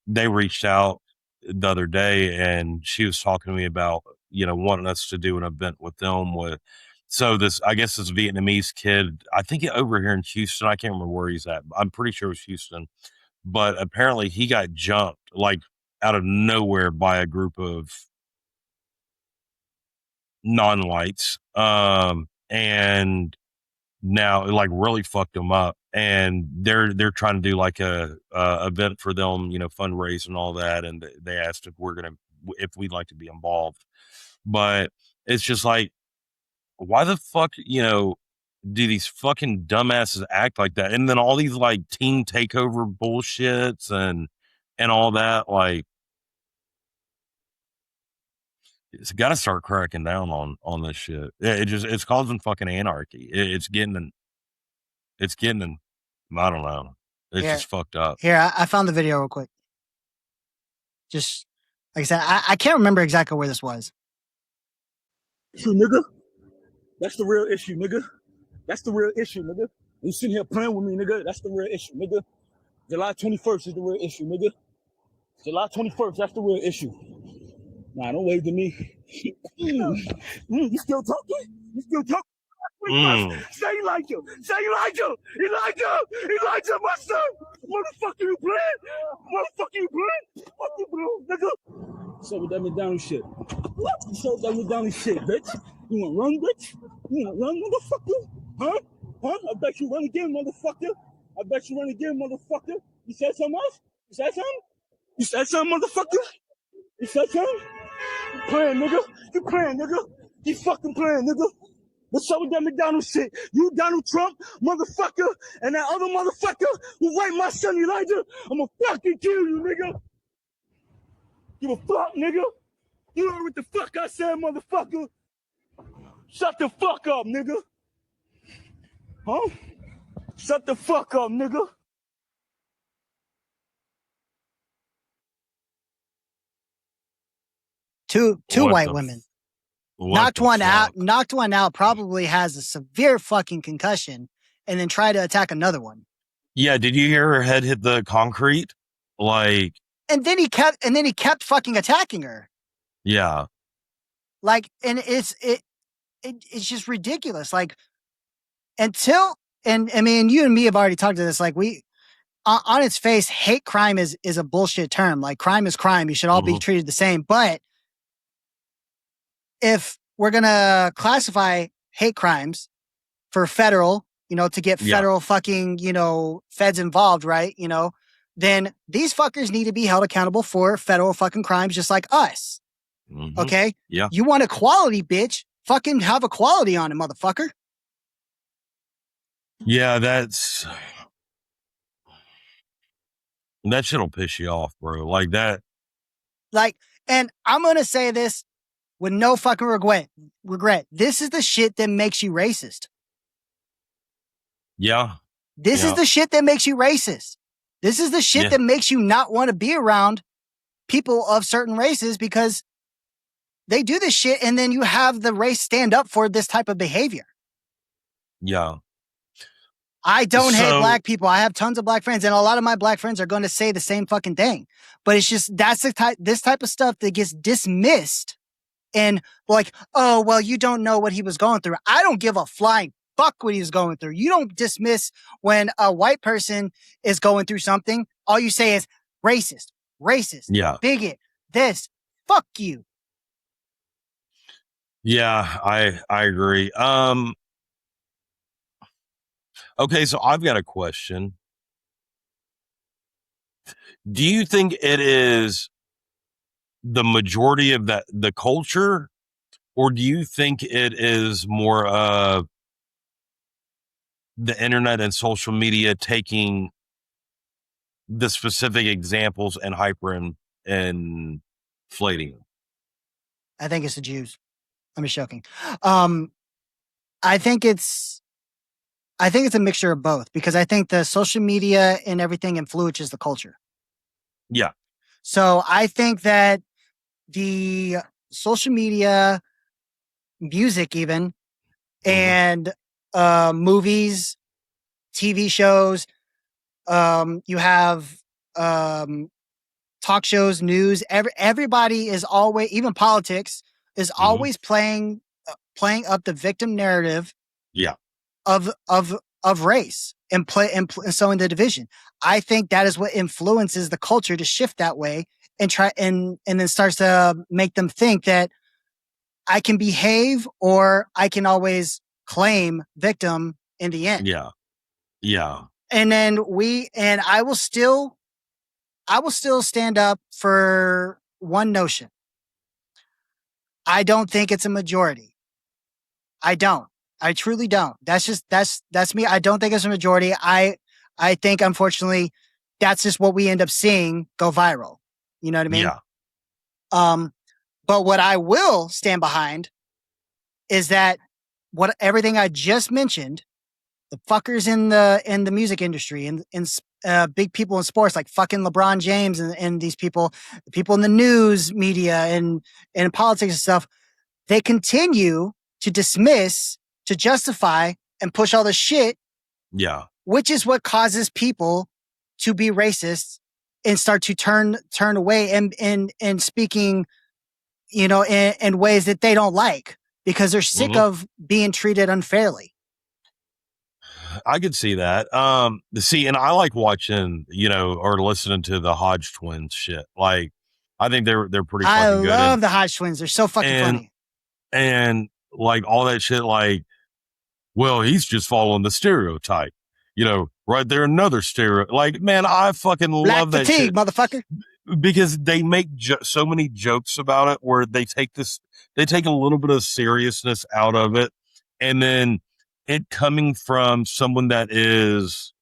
they reached out the other day, and she was talking to me about wanting us to do an event with them so this Vietnamese kid, I think over here in Houston, I can't remember where he's at. I'm pretty sure it was Houston, but apparently he got jumped like out of nowhere by a group of non-whites, and now like really fucked him up. And they're trying to do like a event for them, fundraise and all that. And they asked if we'd like to be involved, but it's just like, why the fuck, do these fucking dumbasses act like that? And then all these like team takeover bullshits and all that, like, it's got to start cracking down on this shit. It's causing fucking anarchy. It's getting, I don't know. It's just fucked up. Here, I found the video real quick. Just like I said, I can't remember exactly where this was. Nigga. That's the real issue, nigga. That's the real issue, nigga. You sitting here playing with me, nigga. That's the real issue, nigga. July 21st is the real issue, nigga. July 21st, that's the real issue. Nah, don't wave to me. You still talking? You still talking? Say Elijah! Say Elijah! Elijah, my son! Motherfucker, you playing? Fuck you, bro, nigga. So with that McDonald's shit. So that McDonald's shit, bitch. You wanna run, bitch? You wanna run, motherfucker? Huh? I bet you run again, motherfucker. You said something else? You said something, motherfucker? You said something? You playing, nigga. You fucking playing, nigga. What's up with that McDonald's shit? You Donald Trump, motherfucker, and that other motherfucker who raped my son Elijah, I'ma fucking kill you, nigga. Give a fuck, nigga. You heard what the fuck I said, motherfucker. Shut the fuck up, nigga. Huh? Shut the fuck up, nigga. Two white women. Knocked one out, probably has a severe fucking concussion, and then try to attack another one. Yeah, did you hear her head hit the concrete? Like, and then he kept fucking attacking her. Yeah. Like, and it's just ridiculous. Like, until, and I mean, you and me have already talked to this. Like, we, on its face, hate crime is a bullshit term. Like, crime is crime. You should all be treated the same. But if we're going to classify hate crimes for federal, to get federal fucking, feds involved, right? Then these fuckers need to be held accountable for federal fucking crimes just like us. Okay? Yeah. You want equality, bitch? Fucking have equality on it, motherfucker. Yeah, that's That shit'll piss you off, bro. Like that. Like, and I'm going to say this with no fucking regret. This is the shit that makes you racist. Yeah. This is the shit that makes you racist. This is the shit that makes you not want to be around people of certain races because they do this shit and then you have the race stand up for this type of behavior. Yeah. I don't hate black people. I have tons of black friends and a lot of my black friends are going to say the same fucking thing. But it's just, that's this type of stuff that gets dismissed and like, oh, well, you don't know what he was going through. I don't give a flying fuck what he was going through. You don't dismiss when a white person is going through something. All you say is racist, bigot, this, fuck you. Yeah, I agree. Okay, so I've got a question. Do you think it is the majority of the culture, or do you think it is more of the internet and social media taking the specific examples and inflating them? I think it's the Jews. I'm just joking. I think it's a mixture of both because I think the social media and everything influences the culture. Yeah. So I think that the social media, music even, and movies, TV shows, you have talk shows, news, everybody is always, even politics is always playing up the victim narrative of race and sowing the division. I think that is what influences the culture to shift that way and try and then starts to make them think that I can behave or I can always claim victim in the end. Yeah. Yeah. And then I will still stand up for one notion. I don't think it's a majority. I don't. I truly don't. That's me. I don't think it's a majority. I think, unfortunately, that's just what we end up seeing go viral. You know what I mean? Yeah. But what I will stand behind is that everything I just mentioned, the fuckers in the music industry and big people in sports like fucking LeBron James and these people, the people in the news media and politics and stuff, they continue to dismiss, to justify, and push all this shit. Yeah. Which is what causes people to be racist and start to turn away and speaking, in ways that they don't like because they're sick of being treated unfairly. I could see that. And I like watching, or listening to the Hodge twins shit. Like, I think they're pretty fucking good. I love the Hodge twins. They're so fucking funny. And like all that shit, like, well, he's just following the stereotype, right there. Another stereo. Like, man, I fucking love that shit, motherfucker. Because they make so many jokes about it where they take a little bit of seriousness out of it. And then it coming from someone that is,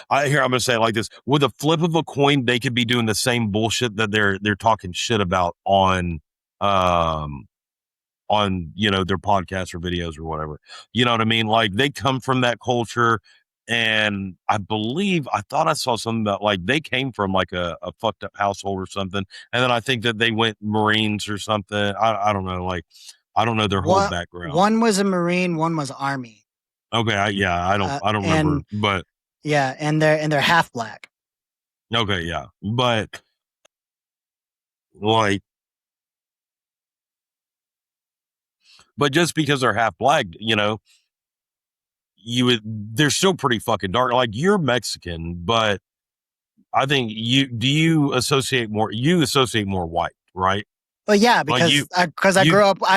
I'm going to say it like this: with a flip of a coin, they could be doing the same bullshit that they're talking shit about on their podcasts or videos or whatever. You know what I mean? Like, they come from that culture, and I thought I saw something about like they came from like a fucked up household or something, and then I think that they went Marines or something. I don't know. Like, I don't know their whole background. One was a Marine, one was Army. Okay, I don't remember, but yeah, and they're half black. Okay, yeah, but like, but just because they're half black, they're still pretty fucking dark. Like, you're Mexican, but I think you associate more white, right? Well, yeah, because I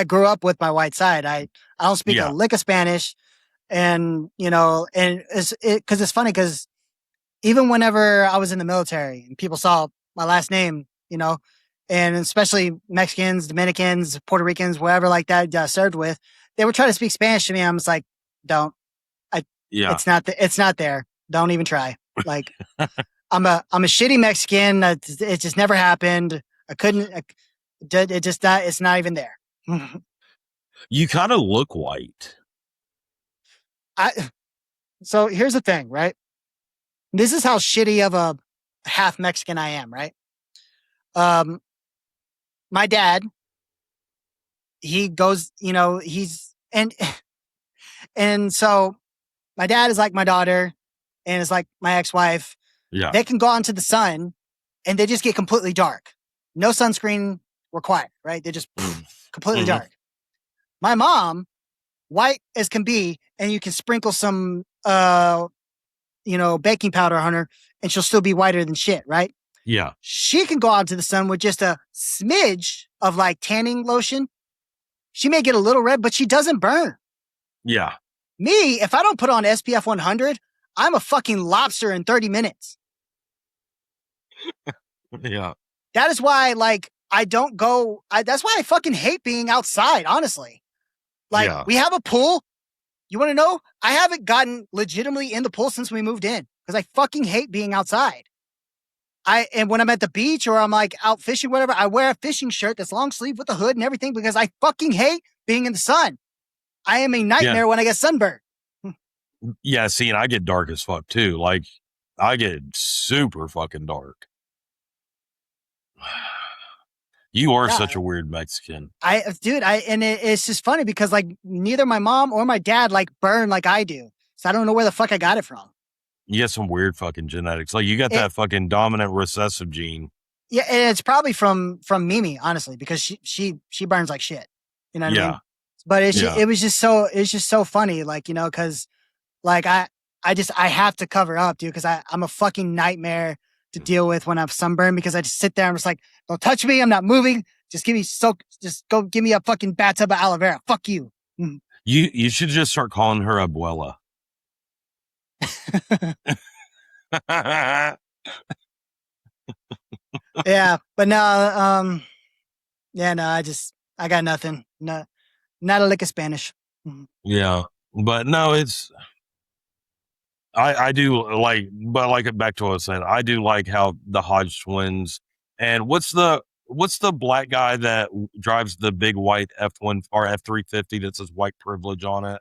grew up with my white side. I don't speak a lick of Spanish, and it's funny because even whenever I was in the military and people saw my last name, and especially Mexicans, Dominicans, Puerto Ricans, wherever like that I served with, they would try to speak Spanish to me. I'm just like, don't. It's not there. Don't even try. Like, I'm a shitty Mexican. It just never happened. I couldn't. It just not. It's not even there. You kind of look white. So here's the thing, right? This is how shitty of a half Mexican I am, right? My dad, he goes, and so my dad is like my daughter and is like my ex-wife. Yeah. They can go out into the sun and they just get completely dark. No sunscreen required, right? They just completely dark. My mom, white as can be, and you can sprinkle some baking powder on her and she'll still be whiter than shit, right? Yeah. She can go out into the sun with just a smidge of like tanning lotion. She may get a little red, but she doesn't burn. Yeah. Me, if I don't put on SPF 100, I'm a fucking lobster in 30 minutes. Yeah. That is why, like, I don't go. That's why I fucking hate being outside, honestly. Like, we have a pool. You want to know? I haven't gotten legitimately in the pool since we moved in because I fucking hate being outside. And when I'm at the beach or I'm like out fishing, whatever, I wear a fishing shirt that's long sleeve with a hood and everything because I fucking hate being in the sun. I am a nightmare when I get sunburned. Yeah, see, and I get dark as fuck too. Like, I get super fucking dark. You are such a weird Mexican. It's just funny because like neither my mom or my dad like burn like I do. So I don't know where the fuck I got it from. You got some weird fucking genetics. Like you got that fucking dominant recessive gene. Yeah, and it's probably from Mimi, honestly, because she burns like shit. You know what I mean? But it was just so funny, like, because like I have to cover up, dude, because I'm a fucking nightmare to deal with when I'm sunburned because I just sit there and I'm just like, don't touch me, I'm not moving. Just go give me a fucking bathtub of aloe vera. Fuck you. You should just start calling her abuela. Yeah, but no, I got nothing. No, not a lick of Spanish. Yeah, but no, I do like, but like back to what I was saying, I do like how the Hodge twins and what's the black guy that drives the big white F1 or F350 that says white privilege on it?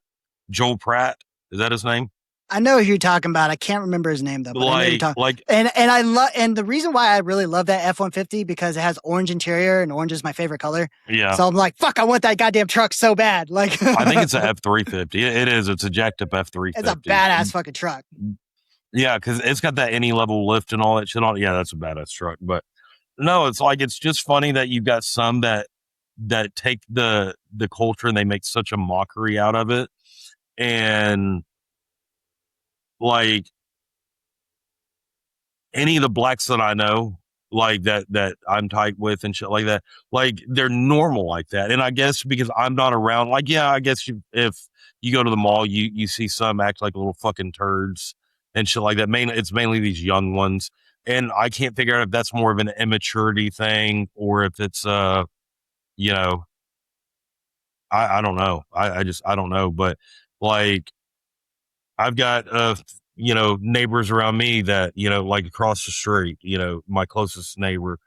Joel Pratt, is that his name? I know who you're talking about. I can't remember his name though. But I know you're talking. And I love, and the reason why I really love that F-150 because it has orange interior and orange is my favorite color. Yeah. So I'm like, fuck, I want that goddamn truck so bad. Like, I think it's a F350. It is. It's a jacked up F350. It's a badass fucking truck. Yeah, because it's got that any level lift and all that shit on. Yeah, that's a badass truck. But no, it's like it's just funny that you've got some that take the culture and they make such a mockery out of it, and like any of the blacks that I know, like that I'm tight with and shit like that, like they're normal like that. And I guess because I'm not around, like, yeah, I guess if you go to the mall, you see some act like little fucking turds and shit like that. It's mainly these young ones. And I can't figure out if that's more of an immaturity thing or if it's, you know, I don't know. I don't know. But like, I've got, neighbors around me that, like across the street, my closest neighbor,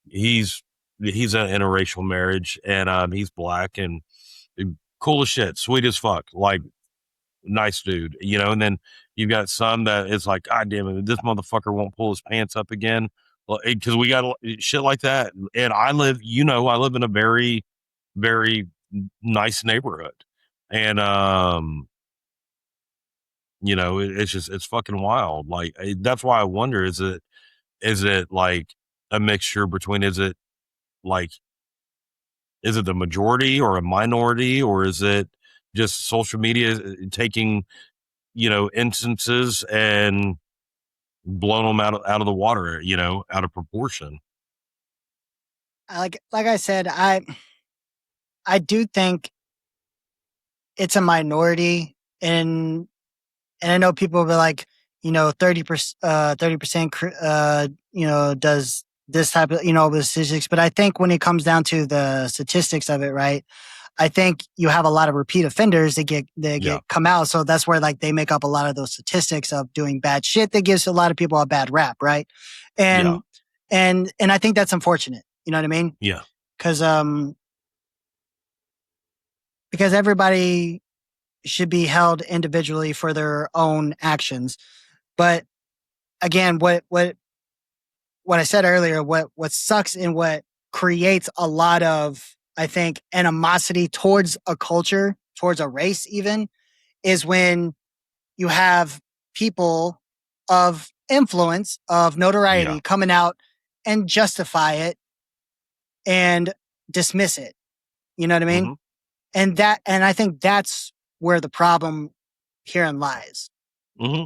he's in an interracial marriage and, he's black and cool as shit, sweet as fuck, like nice dude, and then you've got some that it's like, God damn it, this motherfucker won't pull his pants up again. Cause we got shit like that. And I live in a very, very nice neighborhood. And, it's fucking wild. Like that's why I wonder: is it like a mixture between? Is it the majority or a minority, or is it just social media taking instances and blowing them out of the water, out of proportion? Like I said, I do think it's a minority and I know people will be like, 30%, 30%, does this type of, the statistics. But I think when it comes down to the statistics of it, right, I think you have a lot of repeat offenders that get come out. So that's where like they make up a lot of those statistics of doing bad shit that gives a lot of people a bad rap, right? And and I think that's unfortunate. You know what I mean? Yeah. Because everybody should be held individually for their own actions. But again, what I said earlier, what sucks and what creates a lot of, I think, animosity towards a culture, towards a race even, is when you have people of influence, of notoriety coming out and justify it and dismiss it. You know what I mean? Mm-hmm. And I think that's where the problem herein lies. Mm-hmm.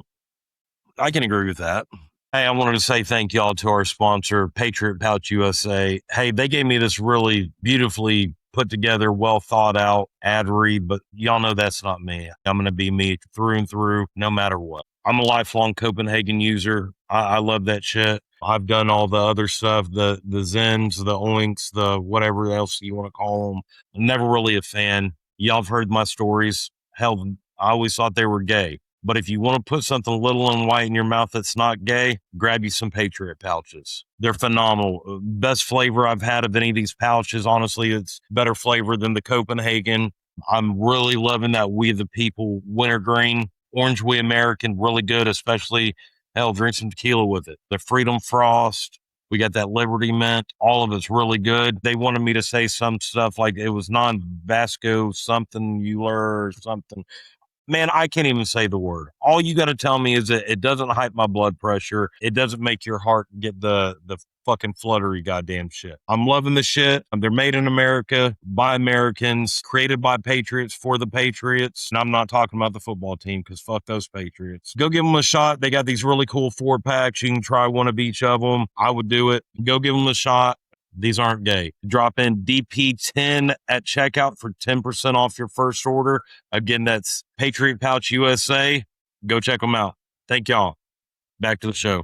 I can agree with that. Hey, I wanted to say thank y'all to our sponsor, Patriot Pouch USA. Hey, they gave me this really beautifully put together, well thought out ad read, but y'all know that's not me. I'm going to be me through and through, no matter what. I'm a lifelong Copenhagen user. I love that shit. I've done all the other stuff, the Zens, the Oinks, the whatever else you want to call them. I'm never really a fan. Y'all have heard my stories. Hell, I always thought they were gay. But if you want to put something little and white in your mouth that's not gay, grab you some Patriot pouches. They're phenomenal. Best flavor I've had of any of these pouches. Honestly, it's better flavor than the Copenhagen. I'm really loving that We the People wintergreen. Orange We American, really good, especially, hell, drink some tequila with it. The Freedom Frost. We got that Liberty Mint. All of it's really good. They wanted me to say some stuff like it was non-Vasco something, Euler or something. Man, I can't even say the word. All you got to tell me is that it doesn't hype my blood pressure. It doesn't make your heart get the fucking fluttery goddamn shit. I'm loving the shit. They're made in America by Americans, created by Patriots for the Patriots. And I'm not talking about the football team because fuck those Patriots. Go give them a shot. They got these really cool 4-packs. You can try one of each of them. I would do it. Go give them a shot. These aren't gay. Drop in DP10 at checkout for 10% off your first order. Again, that's Patriot Pouch USA. Go check them out. Thank y'all. Back to the show.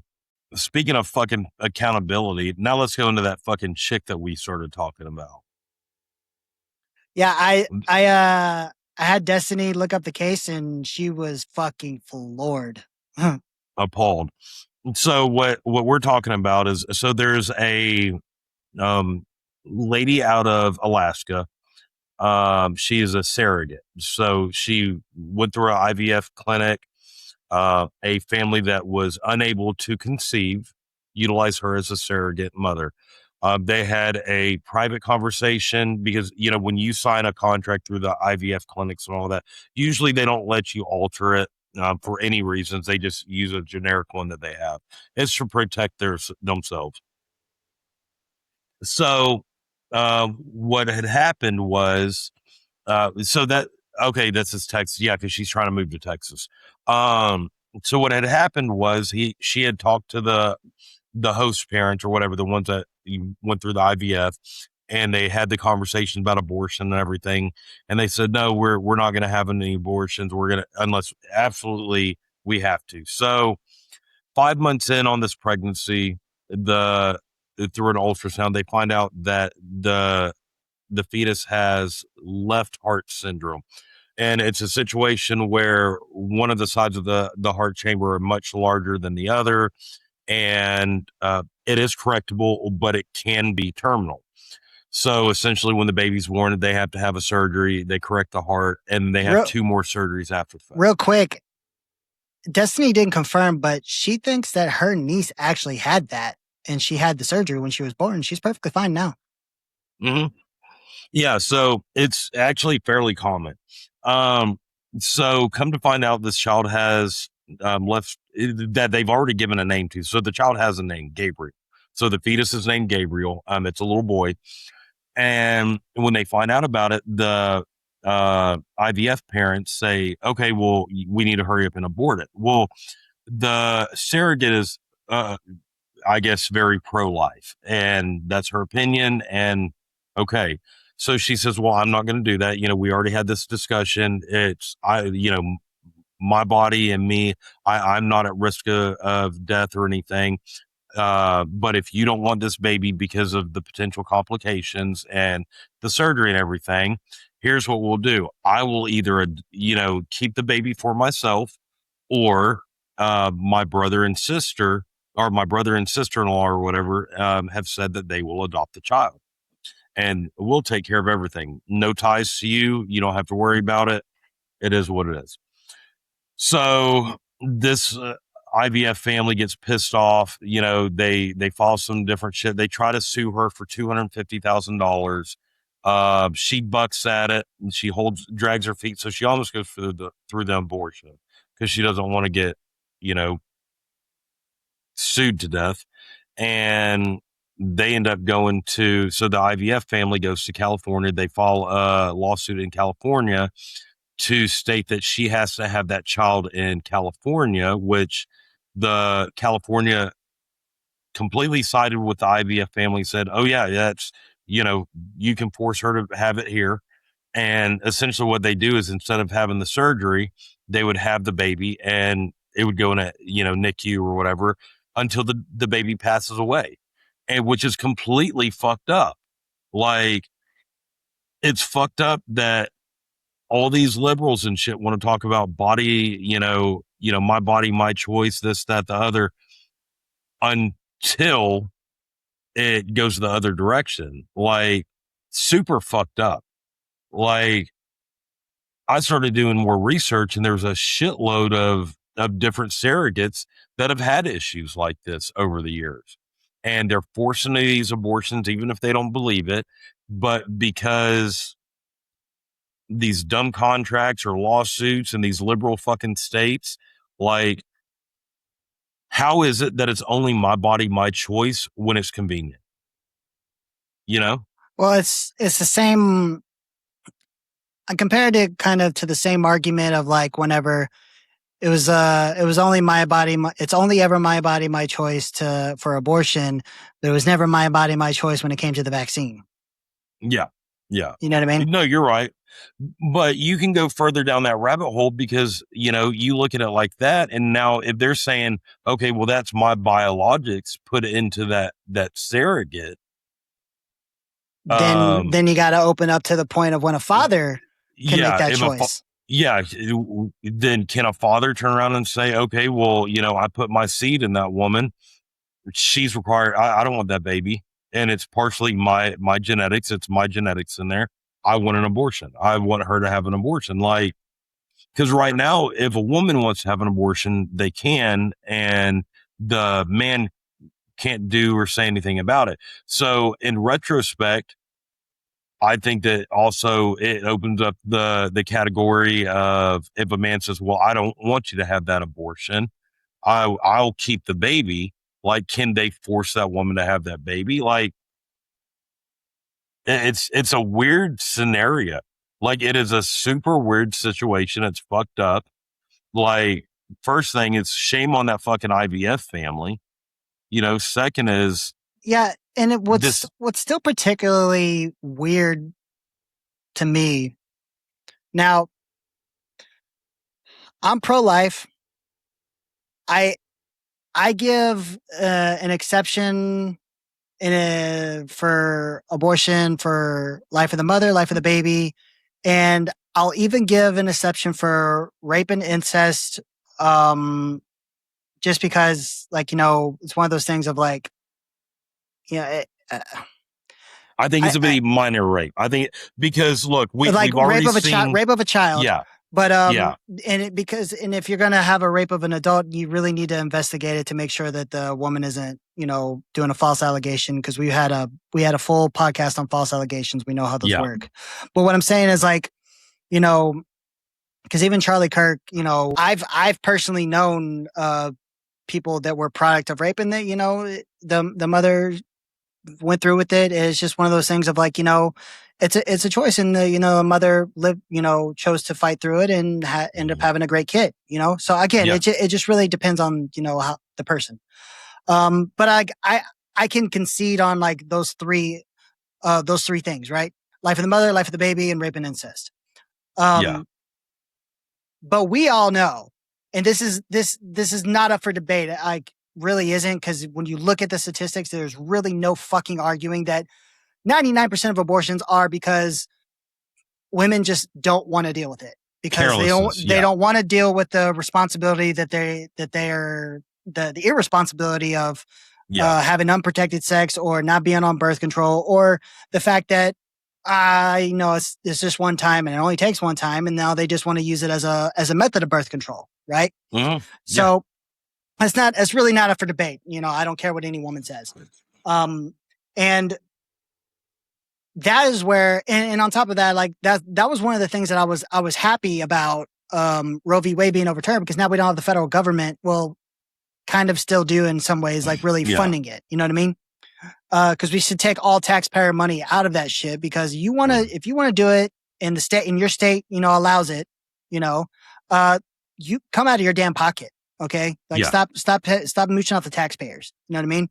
Speaking of fucking accountability, now let's go into that fucking chick that we started talking about. Yeah, I had Destiny look up the case and she was fucking floored. Appalled. So what we're talking about is, so there's a lady out of Alaska. She is a surrogate. So she went through an IVF clinic. A family that was unable to conceive utilized her as a surrogate mother. They had a private conversation because, you know, when you sign a contract through the IVF clinics and all that, usually they don't let you alter it for any reasons. They just use a generic one that they have. It's to protect themselves. So what had happened was, that's his Texas. Yeah, because she's trying to move to Texas. So what had happened was she had talked to the host parent or whatever, the ones that went through the IVF, and they had the conversation about abortion and everything. And they said, no, we're not going to have any abortions. We're going to, unless absolutely we have to. So 5 months in on this pregnancy, through an ultrasound, they find out that the fetus has left heart syndrome. And it's a situation where one of the sides of the heart chamber are much larger than the other. And it is correctable, but it can be terminal. So essentially, when the baby's born, they have to have a surgery. They correct the heart, and they have 2 more surgeries after the fact. Real quick, Destiny didn't confirm, but she thinks that her niece actually had that, and she had the surgery when she was born. She's perfectly fine now. Mm-hmm. Yeah, so it's actually fairly common. So come to find out, this child has left that they've already given a name to. So the child has a name, Gabriel. So the fetus is named Gabriel. It's a little boy. And when they find out about it, the IVF parents say, okay, well, we need to hurry up and abort it. Well, the surrogate is, I guess, very pro-life, and that's her opinion. And okay. So she says, well, I'm not going to do that. You know, we already had this discussion. My body and me, I'm not at risk of death or anything. But if you don't want this baby because of the potential complications and the surgery and everything, here's what we'll do. I will either, keep the baby for myself, or my brother and sister, or my brother and sister-in-law or whatever, have said that they will adopt the child, and we'll take care of everything. No ties to you. You don't have to worry about it. It is what it is. So this IVF family gets pissed off. They file some different shit. They try to sue her for $250,000. She bucks at it, and she drags her feet. So she almost goes through the abortion because she doesn't want to get, sued to death. And they end up going so the IVF family goes to California. They file a lawsuit in California to state that she has to have that child in California, which the California completely sided with the IVF family, said, oh yeah, that's, you can force her to have it here. And essentially what they do is, instead of having the surgery, they would have the baby and it would go in a, NICU or whatever until the baby passes away. And which is completely fucked up. Like, it's fucked up that all these liberals and shit want to talk about body, my body, my choice, this, that, the other, until it goes the other direction. Like, super fucked up. Like, I started doing more research, and there's a shitload of different surrogates that have had issues like this over the years. And they're forcing these abortions, even if they don't believe it. But because these dumb contracts or lawsuits in these liberal fucking states, like, how is it that it's only my body, my choice when it's convenient? Well, it's the same. I compared it kind of to the same argument of like whenever it was only my body. It's only ever my body, my choice for abortion, but it was never my body, my choice when it came to the vaccine. Yeah. Yeah. You know what I mean? No, you're right. But you can go further down that rabbit hole because, you look at it like that. And now if they're saying, okay, well, that's my biologics put into that surrogate. Then you got to open up to the point of when a father can make that choice. Then can a father turn around and say, okay, well, I put my seed in that woman. She's required. I don't want that baby. And it's partially my genetics. It's my genetics in there. I want an abortion. I want her to have an abortion. Like, because right now, if a woman wants to have an abortion, they can, and the man can't do or say anything about it. So in retrospect, I think that also it opens up the category of, if a man says, well, I don't want you to have that abortion, I'll keep the baby. Like, can they force that woman to have that baby? Like, it's a weird scenario. Like, it is a super weird situation. It's fucked up. Like, first thing is shame on that fucking IVF family. Second is, yeah. And what's still particularly weird to me. Now, I'm pro-life. I give an exception for abortion, for life of the mother, life of the baby, and I'll even give an exception for rape and incest, just because, like, it's one of those things of like, I think it's a pretty minor rape. I think because look, we've already seen rape of a child. Yeah. But and if you're gonna have a rape of an adult, you really need to investigate it to make sure that the woman isn't, doing a false allegation. Because we had a full podcast on false allegations. We know how those work. But what I'm saying is, like, because even Charlie Kirk, I've personally known people that were product of rape, and that the mother went through with it. It's just one of those things of like, it's a choice, and a mother chose to fight through it and end up having a great kid, So again, it just really depends on, how the person. But I can concede on like those three things, right? Life of the mother, life of the baby, and rape and incest. But we all know, and this is not up for debate. Like, really isn't, because when you look at the statistics, there's really no fucking arguing that 99% of abortions are because women just don't want to deal with it because Carelessness, they don't want to deal with the responsibility that they're the irresponsibility of having unprotected sex or not being on birth control, or the fact that it's just one time and it only takes one time, and now they just want to use it as a method of birth control, right? Mm-hmm. So it's really not up for debate. I don't care what any woman says. And that is where, and on top of that, like that was one of the things that I was happy about Roe v. Wade being overturned, because now we don't have the federal government. Well, kind of still do in some ways, like really funding it. You know what I mean? Because we should take all taxpayer money out of that shit, because if you want to do it in your state, allows it, you come out of your damn pocket. Okay. Like stop mooching off the taxpayers. You know what I mean?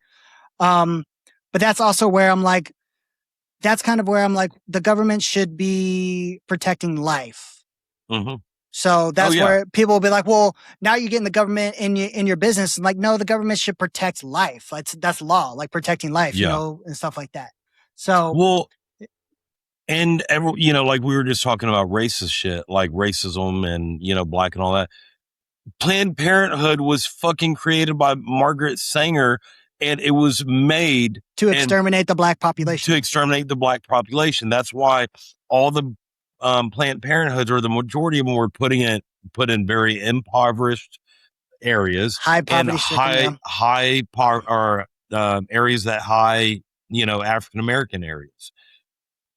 But that's also where I'm like, the government should be protecting life. Mm-hmm. So that's where people will be like, well, now you're getting the government in your business. And like, no, the government should protect life. That's law, like protecting life, and stuff like that. So, well, and like we were just talking about racist shit, like racism and, black and all that. Planned Parenthood was fucking created by Margaret Sanger, and it was made to exterminate the black population. That's why all the Planned Parenthoods, or the majority of them, were put in very impoverished areas, high poverty, areas that high, African American areas.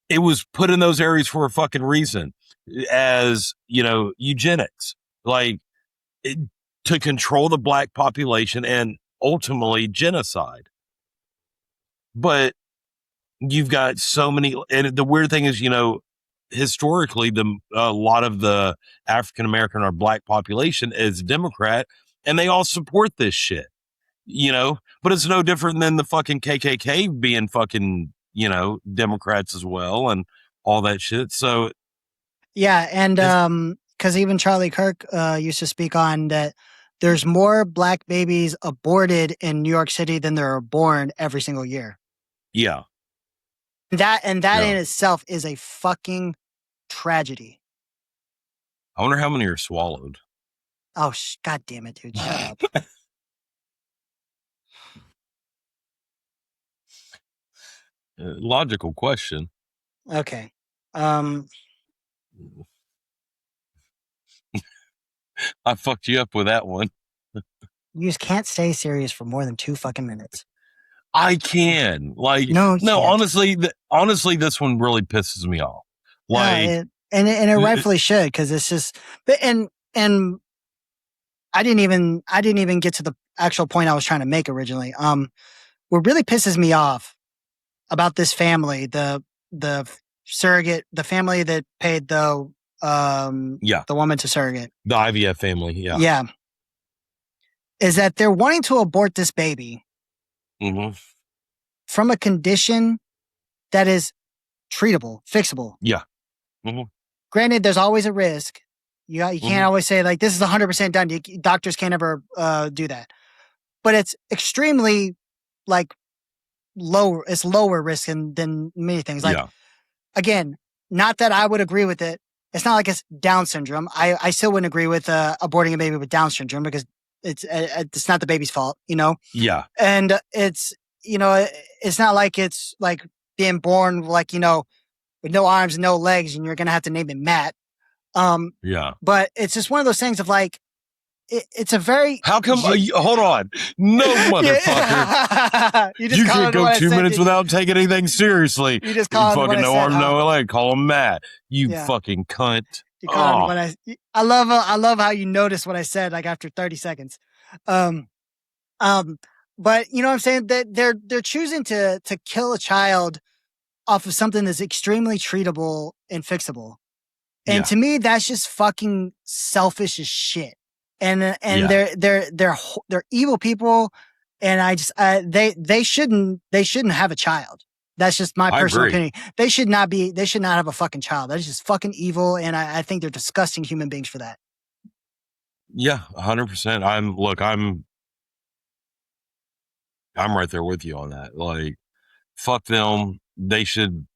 It was put in those areas for a fucking reason, as eugenics, like to control the black population and ultimately genocide. But you've got so many, and the weird thing is, historically, a lot of the African American or black population is Democrat, and they all support this shit, but it's no different than the fucking KKK being fucking, Democrats as well, and all that shit. So, yeah. And, cause even Charlie Kirk, used to speak on that. There's more black babies aborted in New York City than there are born every single year. Yeah. That in itself is a fucking tragedy. I wonder how many are swallowed. Oh, God damn it, dude. Shut up. Logical question. Okay. I fucked you up with that one. You just can't stay serious for more than 2 fucking minutes. I can. Like, no, honestly, this one really pisses me off. Like, and it rightfully should, because it's just, and I didn't even get to the actual point I was trying to make originally. What really pisses me off about this family, the surrogate, the family that paid the woman to surrogate, the IVF family, yeah, is that they're wanting to abort this baby from a condition that is treatable, fixable. Yeah. Granted, there's always a risk. You can't always say like this is 100% done. Doctors can't ever do that, but it's extremely like lower. It's lower risk than many things. Like again, not that I would agree with it. It's not like it's Down syndrome. I still wouldn't agree with aborting a baby with Down syndrome, because it's not the baby's fault, Yeah. And it's it's not like it's like being born like with no arms and no legs, and you're gonna have to name it Matt. But it's just one of those things of like, it's a very... How come... hold on. No, motherfucker. You can go 2 minutes without taking anything seriously. You just call him fucking no arm, no leg. Call him Matt. You fucking cunt. You call him when I love how you noticed what I said, like after 30 seconds. But you know what I'm saying? That they're choosing to kill a child off of something that's extremely treatable and fixable. And to me, that's just fucking selfish as shit. And they're evil people, and I just they shouldn't have a child. That's just my personal opinion. They should not have a fucking child. That is just fucking evil, and I think they're disgusting human beings for that. Yeah, 100%. I'm right there with you on that. Like, fuck them. They should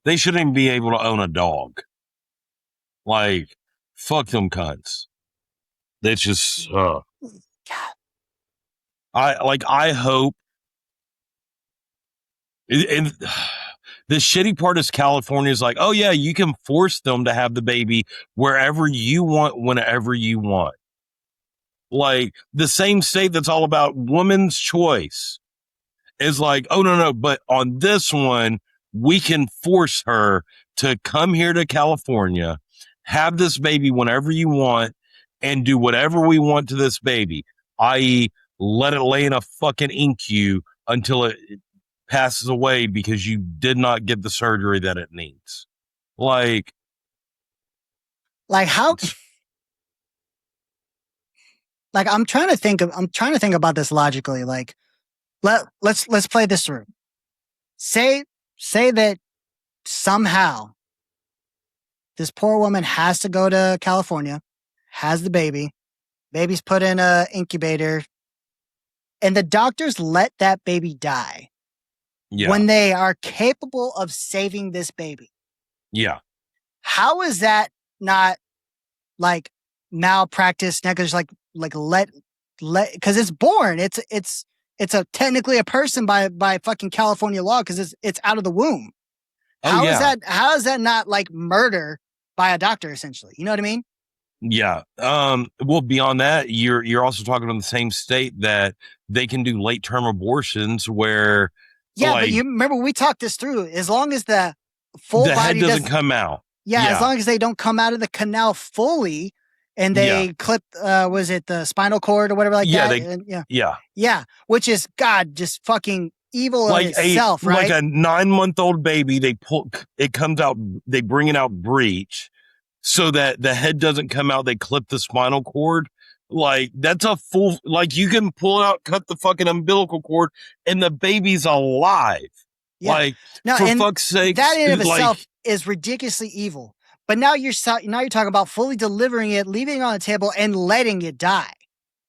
They shouldn't even be able to own a dog. Like, fuck them cunts. That's just, I hope, and the shitty part is California is like, oh yeah, you can force them to have the baby wherever you want, whenever you want. Like the same state that's all about woman's choice is like, oh no, but on this one, we can force her to come here to California, have this baby whenever you want, and do whatever we want to this baby, i.e., let it lay in a fucking INCU until it passes away because you did not get the surgery that it needs. Like how? Like I'm trying to think about this logically. Like let's play this through. Say that somehow this poor woman has to go to California, has the baby's put in a incubator, and the doctors let that baby die. Yeah. When they are capable of saving this baby. Yeah. How is that not like malpractice, negligence, like let because it's born. It's a technically a person by fucking California law because it's out of the womb. How is that not like murder by a doctor essentially? You know what I mean? Yeah. Well, beyond that, you're also talking about the same state that they can do late term abortions where. Yeah, but you remember we talked this through. As long as the full body head doesn't come out. Yeah, as long as they don't come out of the canal fully, and they clip, was it the spinal cord or whatever like that? Yeah, which is God, just fucking evil like in itself, right? Like a 9-month-old baby, it comes out, they bring it out breech, so that the head doesn't come out. They clip the spinal cord. Like that's a full, like you can pull out, cut the fucking umbilical cord, and the baby's alive. Yeah. Like no, for fuck's sake, that in of itself is ridiculously evil. But now you're talking about fully delivering it, leaving it on the table, and letting it die.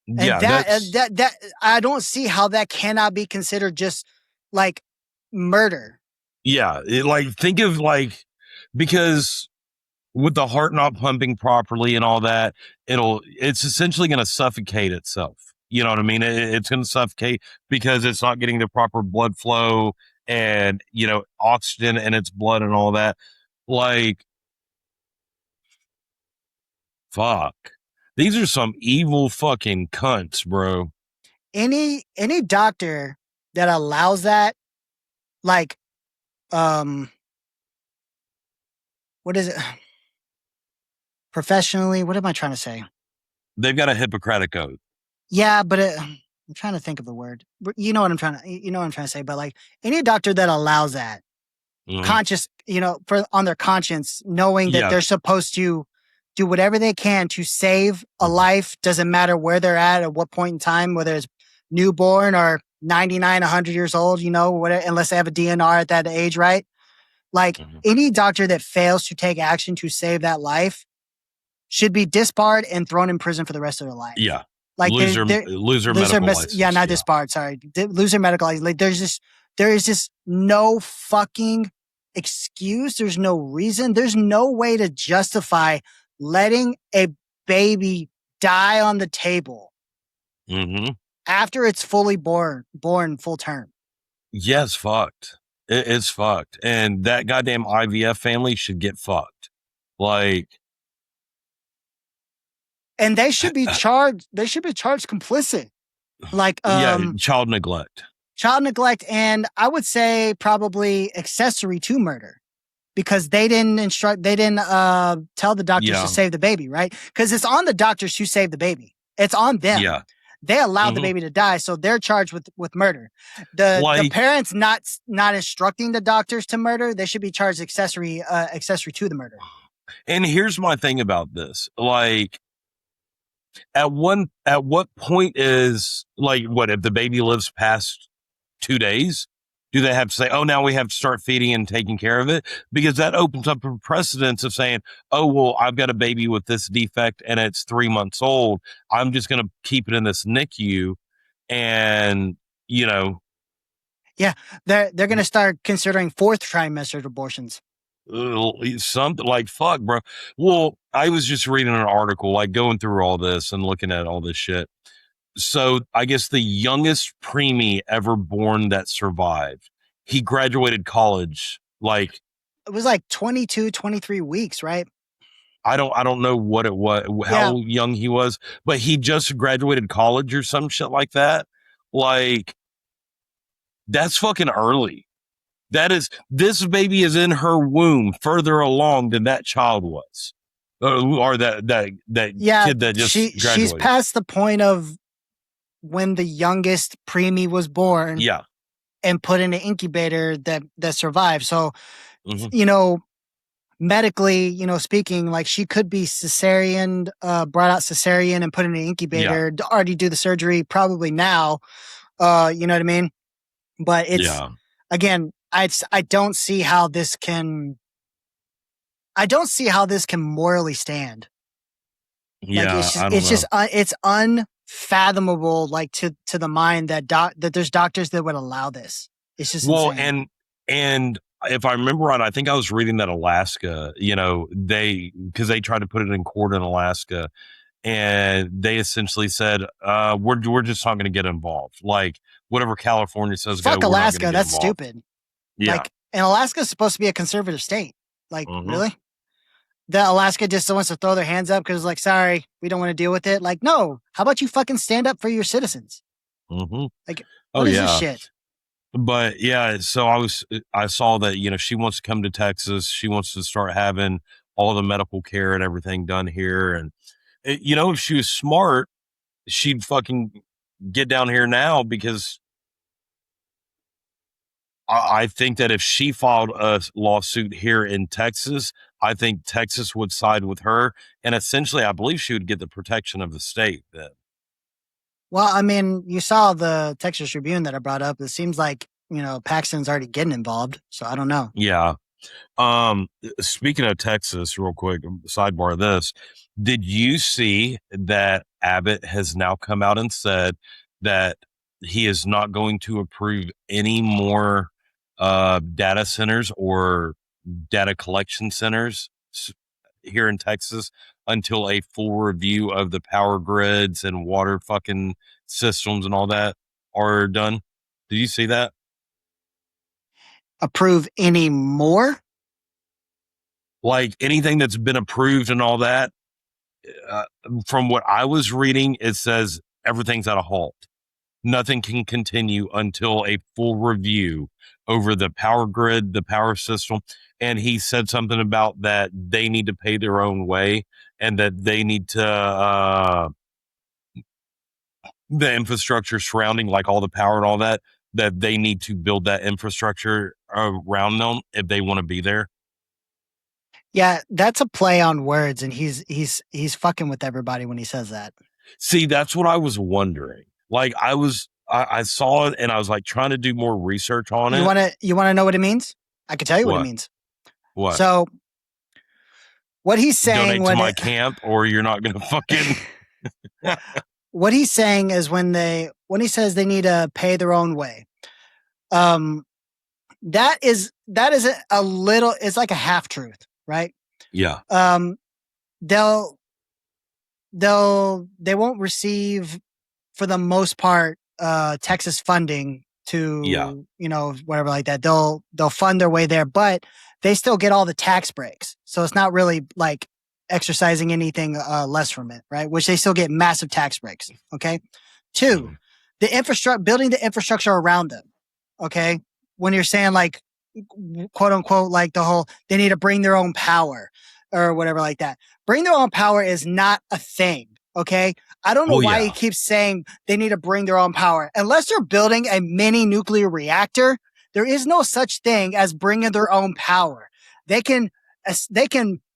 And yeah, that I don't see how that cannot be considered just like murder. Yeah, think of because with the heart not pumping properly and all that, it's essentially going to suffocate itself. You know what I mean? It's going to suffocate because it's not getting the proper blood flow and, oxygen in its blood and all that. Like, fuck. These are some evil fucking cunts, bro. Any doctor that allows that, like, what is it? Professionally, what am I trying to say? They've got a Hippocratic oath. Yeah, but I'm trying to think of the word. You know what I'm trying to say. But like any doctor that allows that, conscious, on their conscience, knowing that they're supposed to do whatever they can to save a life, doesn't matter where they're at what point in time, whether it's newborn or 99, 100 years old, whatever, unless they have a DNR at that age, right? Like any doctor that fails to take action to save that life should be disbarred and thrown in prison for the rest of their life. Yeah. Like lose their medical license. Yeah, not disbarred. Sorry. Lose their medical license. Like there is just no fucking excuse. There's no reason. There's no way to justify letting a baby die on the table after it's fully born full term. Yes, fucked. It's fucked. And that goddamn IVF family should get fucked. Like, and they should be charged. They should be charged complicit. Like, child neglect. Child neglect, and I would say probably accessory to murder, because they didn't tell the doctors to save the baby, right? Because it's on the doctors to save the baby. It's on them. Yeah. They allowed the baby to die, so they're charged with murder. The parents not instructing the doctors to murder, they should be charged accessory to the murder. And here's my thing about this. Like, at what point is, like, what if the baby lives past 2 days? Do they have to say, oh, now we have to start feeding and taking care of it? Because that opens up a precedence of saying, oh, well, I've got a baby with this defect and it's 3 months old. I'm just going to keep it in this NICU. And, Yeah, they're going to start considering 4th trimester abortions. Something like fuck, bro. Well, I was just reading an article, like going through all this and looking at all this shit. So I guess the youngest preemie ever born that survived, he graduated college. Like it was like 22, 23 weeks, right? I don't know what it was, how young he was, but he just graduated college or some shit like that. Like that's fucking early. This baby is in her womb further along than that child was, or that kid that just graduated. She's past the point of when the youngest preemie was born. Yeah, and put in an incubator that survived. So, you know, medically, you know, speaking, like she could be cesarean, brought out cesarean and put in an incubator. Already do the surgery probably now. You know what I mean? But it's again. I don't see how this can. I don't see how this can morally stand. Yeah, like it's unfathomable. Like to the mind that that there's doctors that would allow this. It's just insane. and if I remember right, I think I was reading that Alaska. You know, because they tried to put it in court in Alaska, and they essentially said, "We're just not going to get involved. Like whatever California says, fuck Alaska. That's stupid. Yeah, like, and Alaska's supposed to be a conservative state. Like, really? That Alaska just wants to throw their hands up because, like, sorry, we don't want to deal with it. Like, no. How about you fucking stand up for your citizens? Like, what is this shit? But yeah, so I saw that, you know, she wants to come to Texas. She wants to start having all the medical care and everything done here. And, you know, if she was smart, she'd fucking get down here now, because I think that if she filed a lawsuit here in Texas, I think Texas would side with her. And essentially, I believe she would get the protection of the state then. Well, I mean, you saw the Texas Tribune that I brought up. It seems like, you know, Paxton's already getting involved. So I don't know. Yeah. Speaking of Texas, real quick, sidebar this. Did you see that Abbott has now come out and said that he is not going to approve any more data centers or data collection centers here in Texas until a full review of the power grids and water fucking systems and all that are done? Did you see that? Approve any more? Like anything that's been approved and all that, from what I was reading, it says everything's at a halt. Nothing can continue until a full review over the power grid, the power system. And he said something about that they need to pay their own way, and that they need to, the infrastructure surrounding, like all the power and all that they need to build that infrastructure around them if they want to be there. Yeah, that's a play on words, and he's fucking with everybody when he says that. See, that's what I was wondering. Like I saw it and I was like trying to do more research on it. You want to know what it means? I can tell you what it means. What? So what he's saying, donate to my camp, or you're not going to fucking. What he's saying is when he says they need to pay their own way, that is a little, it's like a half truth, right? Yeah. They won't receive, for the most part, Texas funding to, you know, whatever like that. They'll fund their way there, but they still get all the tax breaks. So it's not really like exercising anything less from it, right? Which they still get massive tax breaks. Okay. 2, the building the infrastructure around them. Okay. When you're saying like, quote unquote, like the whole, they need to bring their own power or whatever like that. Bring their own power is not a thing. Okay. I don't know why he keeps saying they need to bring their own power. Unless they're building a mini nuclear reactor, there is no such thing as bringing their own power. They can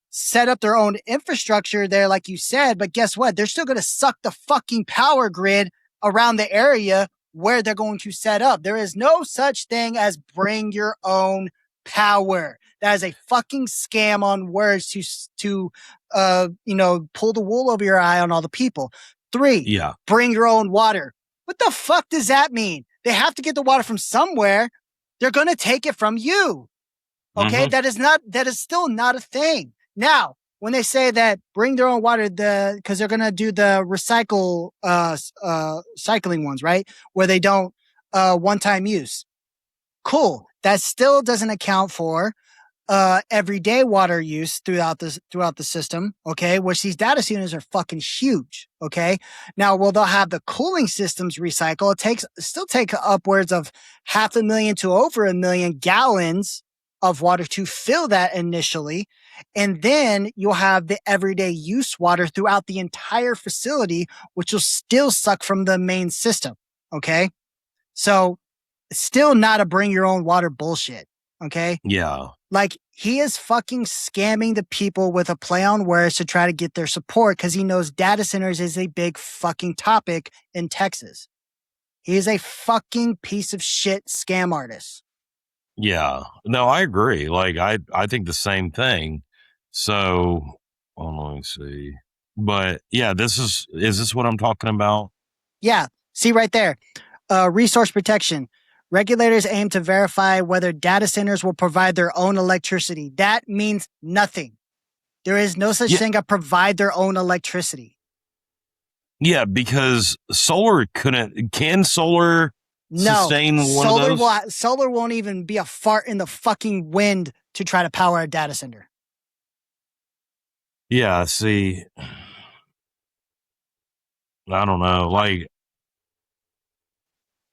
set up their own infrastructure there, like you said, but guess what? They're still going to suck the fucking power grid around the area where they're going to set up. There is no such thing as bring your own power. That is a fucking scam on words to you know, pull the wool over your eye on all the people. 3, bring your own water. What the fuck does that mean? they have to get the water from somewhere. They're going to take it from you. Okay. That is still not a thing. Now, when they say that bring their own water, because they're going to do the cycling ones, right? Where they don't, one-time use. Cool. That still doesn't account for everyday water use throughout the system, okay, which these data centers are fucking huge, okay. Now, they'll have the cooling systems recycle. It still take upwards of 500,000 to over 1 million gallons of water to fill that initially, and then you'll have the everyday use water throughout the entire facility, which will still suck from the main system, okay. So, still not a bring your own water bullshit, okay. Yeah. Like, he is fucking scamming the people with a play on words to try to get their support because he knows data centers is a big fucking topic in Texas. He is a fucking piece of shit scam artist. Yeah. No, I agree. Like, I think the same thing. So, let me see. But yeah, is this what I'm talking about? Yeah. See right there. Resource protection. Regulators aim to verify whether data centers will provide their own electricity. That means nothing. There is no such thing as provide their own electricity. Yeah, because solar can solar sustain one of those? Solar won't even be a fart in the fucking wind to try to power a data center. Yeah, see, I don't know. Like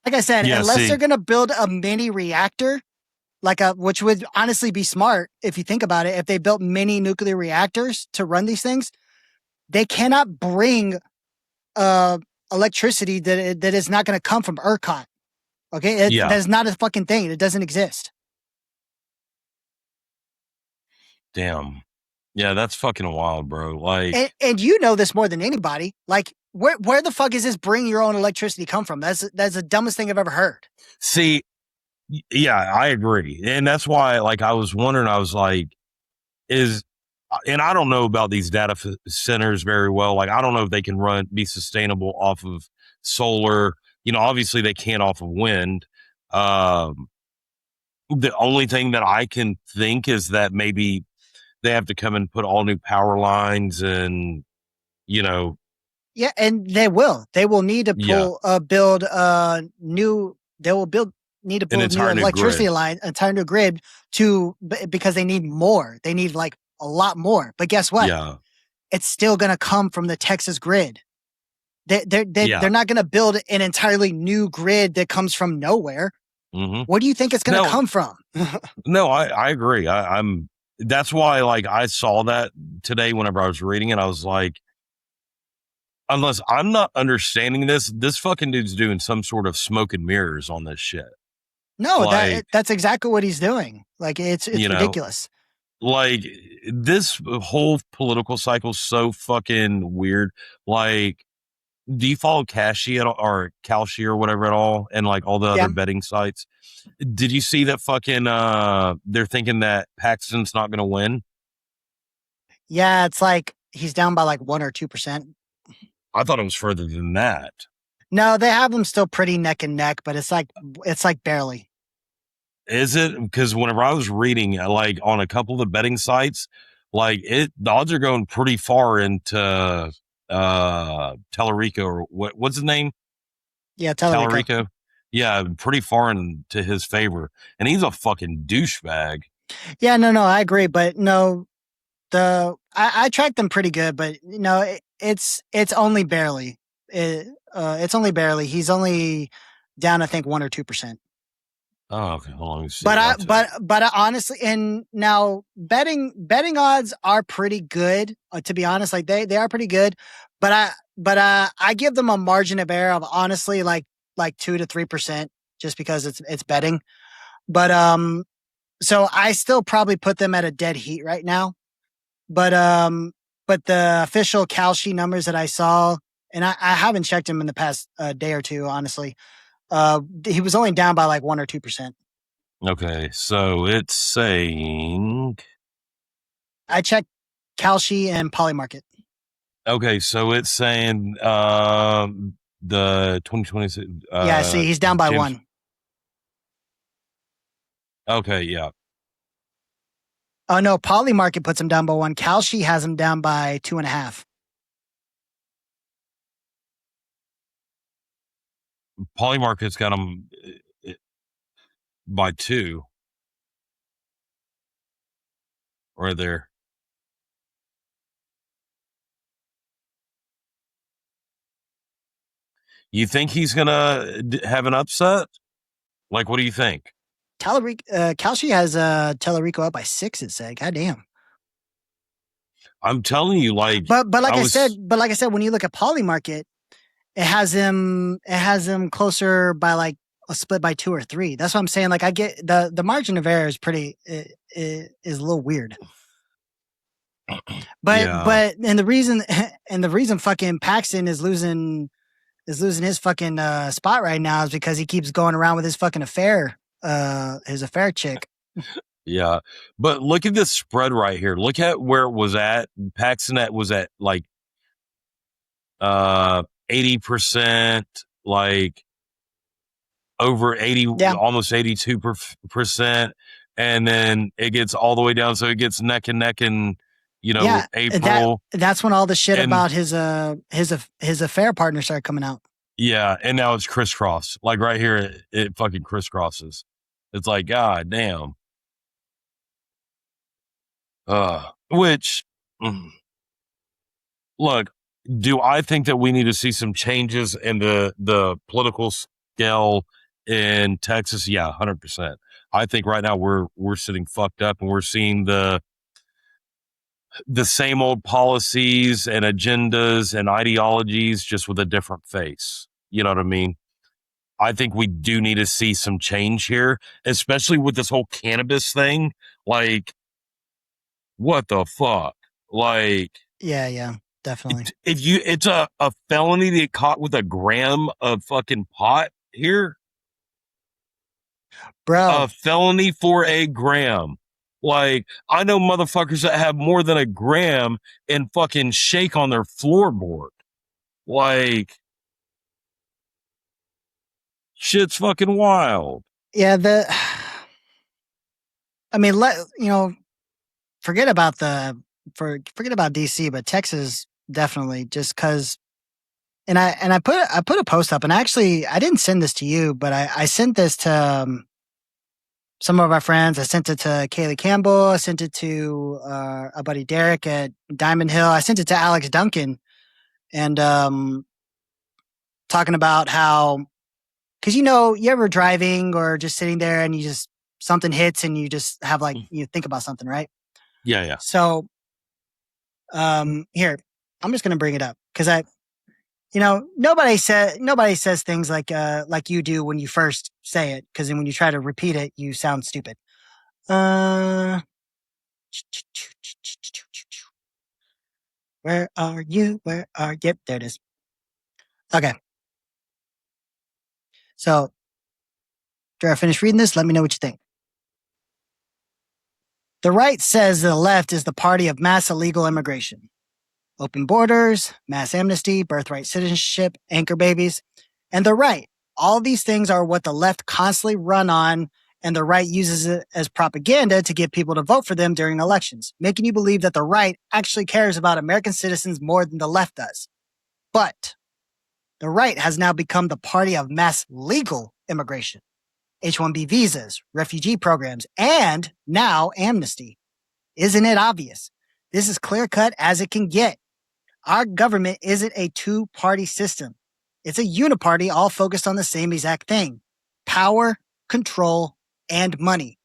I said, unless they're going to build a mini reactor, which would honestly be smart if you think about it. If they built mini nuclear reactors to run these things, they cannot bring electricity that is not going to come from ERCOT. Okay, that is not a fucking thing. It doesn't exist. Damn. Yeah, that's fucking wild, bro. Like, and you know this more than anybody. Like, where the fuck is this bring your own electricity come from? That's the dumbest thing I've ever heard. See, yeah, I agree. And that's why, like, I was wondering, I was like, and I don't know about these data centers very well. Like, I don't know if they can be sustainable off of solar. You know, obviously they can't off of wind. The only thing that I can think is that maybe they have to come and put all new power lines and, you know. Yeah, and they will. They will need to build new. They will need to build new electricity line, entire new grid because they need more. They need like a lot more. But guess what? Yeah, it's still going to come from the Texas grid. They're not going to build an entirely new grid that comes from nowhere. Mm-hmm. Where do you think it's going to come from? No, I agree. That's why, like, I saw that today whenever I was reading it. I was like, unless I'm not understanding this fucking dude's doing some sort of smoke and mirrors on this shit. No, like, that's exactly what he's doing. Like, it's ridiculous. Like, this whole political cycle is so fucking weird. Like, do you follow Kalshi or Kalshi or whatever at all, and like all the other betting sites? Did you see that fucking they're thinking that Paxton's not going to win? Yeah, it's like he's down by like 1 or 2%. I thought it was further than that. No, they have them still pretty neck and neck, but it's like barely. Is it? Because whenever I was reading, like on a couple of the betting sites, like the odds are going pretty far into Tellerico, or what's his name? Yeah, Tellerico. Yeah, pretty far into his favor, and he's a fucking douchebag. Yeah, no, I agree, but no, I tracked them pretty good, but it's only barely. It's only barely. He's only down, I think, 1 or 2%. Oh, okay. Hold on, but honestly, and now betting odds are pretty good. To be honest, like they are pretty good, but I give them a margin of error of honestly like 2 to 3%, just because it's betting. But so I still probably put them at a dead heat right now. But the official Kalshi numbers that I saw, and I haven't checked him in the past day or two, honestly. He was only down by like 1 or 2%. Okay, so it's saying I checked Kalshi and Polymarket. Okay, so it's saying the 2026. Yeah, see, he's down by James, 1. Okay, yeah. Oh no, Polymarket puts him down by 1. Kalshi has him down by 2.5. Polymarket's got him by 2 right there. You think he's gonna have an upset? Like, what do you think? Kalshi has Tellerico up by 6. It said, "God damn." I'm telling you, like, but like I said, when you look at Polymarket, it has him closer by like a split by 2 or 3. That's what I'm saying. Like I get the margin of error is pretty is a little weird. But and the reason fucking Paxton is losing his fucking spot right now is because he keeps going around with his fucking affair, his affair chick. Yeah, but look at this spread right here. Look at where it was at. Paxton was at like 80%, like over 80, almost 82%, and then it gets all the way down, so it gets neck and neck in, April. That's when all the shit about his affair partner started coming out. Yeah, and now it's crisscross. Like right here, it fucking crisscrosses. It's like, god damn. Which, look, do I think that we need to see some changes in the political scale in Texas? Yeah, 100%. I think right now we're sitting fucked up, and we're seeing the same old policies and agendas and ideologies, just with a different face. You know what I mean? I think we do need to see some change here, especially with this whole cannabis thing. Like, what the fuck? Like, yeah, definitely. It's a felony to get caught with a gram of fucking pot here, bro. A felony for a gram. Like, I know motherfuckers that have more than a gram and fucking shake on their floorboard. Like, shit's fucking wild. Yeah, I mean, forget about DC, but Texas definitely, just because. And I put a post up, and actually I didn't send this to you, but I sent this to some of our friends. I sent it to Kaylee Campbell. I sent it to our buddy Derek at Diamond Hill. I sent it to Alex Duncan, and talking about how, because you ever driving or just sitting there and you just something hits and you just have like you think about something, right? Yeah. So, here, I'm just gonna bring it up because nobody says things like you do when you first say it, because then when you try to repeat it, you sound stupid. Where are you? Yep, there it is. Okay. So, after I finish reading this, let me know what you think. The right says the left is the party of mass illegal immigration. Open borders, mass amnesty, birthright citizenship, anchor babies. And the right, all these things are what the left constantly run on, and the right uses it as propaganda to get people to vote for them during elections, making you believe that the right actually cares about American citizens more than the left does. But the right has now become the party of mass legal immigration, H-1B visas, refugee programs, and now amnesty. Isn't it obvious? This is clear-cut as it can get. Our government isn't a two-party system. It's a uniparty all focused on the same exact thing: power, control, and money.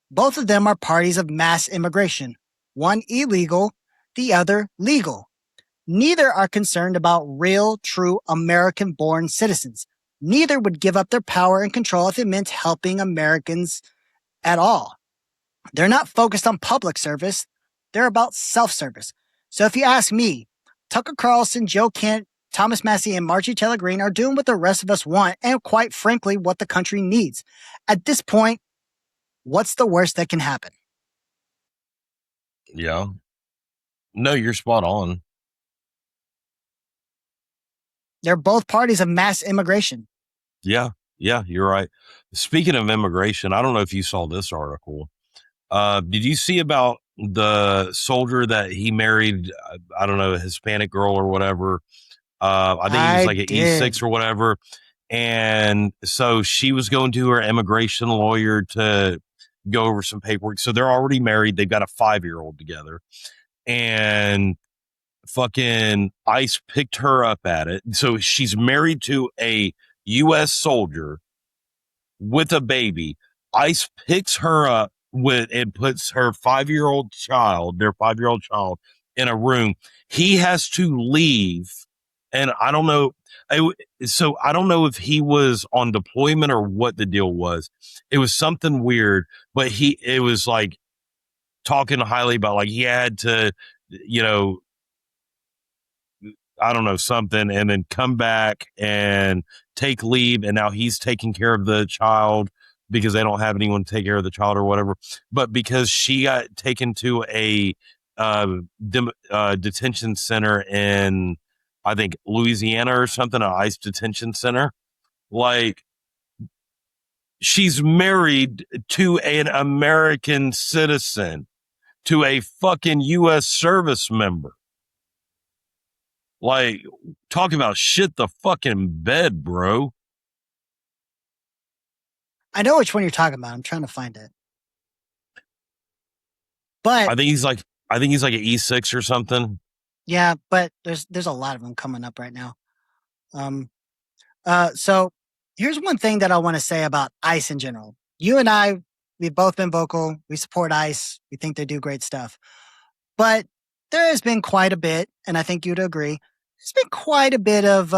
Both of them are parties of mass immigration. One illegal, the other legal. Neither are concerned about real, true American-born citizens. Neither would give up their power and control if it meant helping Americans at all. They're not focused on public service. They're about self-service. So if you ask me, Tucker Carlson, Joe Kent, Thomas Massey, and Marjorie Taylor Greene are doing what the rest of us want, and quite frankly, what the country needs. At this point, what's the worst that can happen? Yeah. No, you're spot on. They're both parties of mass immigration. Yeah, you're right. Speaking of immigration, I don't know if you saw this article. Did you see about the soldier that he married? I don't know, a Hispanic girl or whatever. I think he was I like an did. E6 or whatever. And so she was going to her immigration lawyer to go over some paperwork. So they're already married. They've got a 5-year-old together. And fucking ICE picked her up at it. So she's married to a U.S. soldier with a baby. ICE picks her up with and puts her 5-year-old child, their 5-year-old child, in a room. He has to leave, and I don't know. So I don't know if he was on deployment or what the deal was. It was something weird, but it was like talking highly about like he had to, you know, I don't know, something, and then come back and take leave. And now he's taking care of the child because they don't have anyone to take care of the child or whatever. But because she got taken to a detention center in, I think, Louisiana or something, an ICE detention center, like she's married to an American citizen, to a fucking U.S. service member. Like, talk about shit the fucking bed, bro. I know which one you're talking about. I'm trying to find it. But I think he's like an E6 or something. Yeah, but there's a lot of them coming up right now. So here's one thing that I want to say about ICE in general. You and I, we've both been vocal. We support ICE. We think they do great stuff. But there has been quite a bit, and I think you'd agree, there's been quite a bit of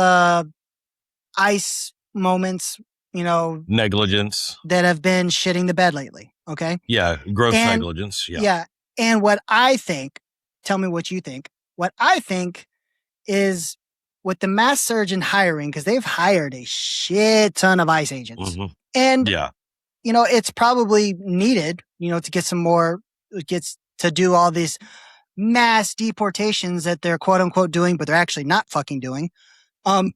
ICE moments, Negligence. that have been shitting the bed lately. Okay. Yeah. Gross negligence. Yeah. Yeah. And what I think, tell me what you think. What I think is with the mass surge in hiring, because they've hired a shit ton of ICE agents. Mm-hmm. And, yeah, it's probably needed, to get some more, gets to do all these mass deportations that they're quote unquote doing, but they're actually not fucking doing. And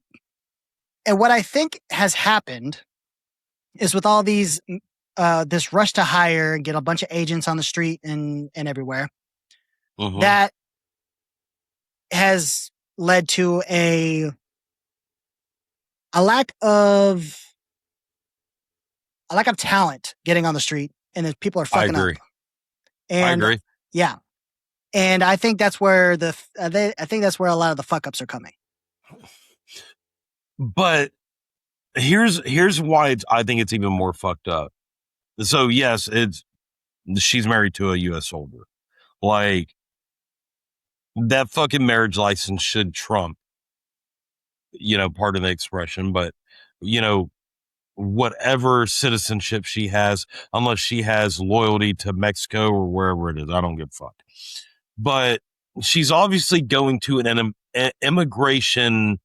what I think has happened is with all these, this rush to hire and get a bunch of agents on the street and everywhere, mm-hmm. that has led to a lack of talent getting on the street, and then people are fucking up. And I agree. Yeah, and I think that's where I think that's where a lot of the fuck ups are coming. But here's why I think it's even more fucked up. So yes, she's married to a U.S. soldier. Like, that fucking marriage license should trump, part of the expression, but, whatever citizenship she has, unless she has loyalty to Mexico or wherever it is, I don't give a fuck. But she's obviously going to an immigration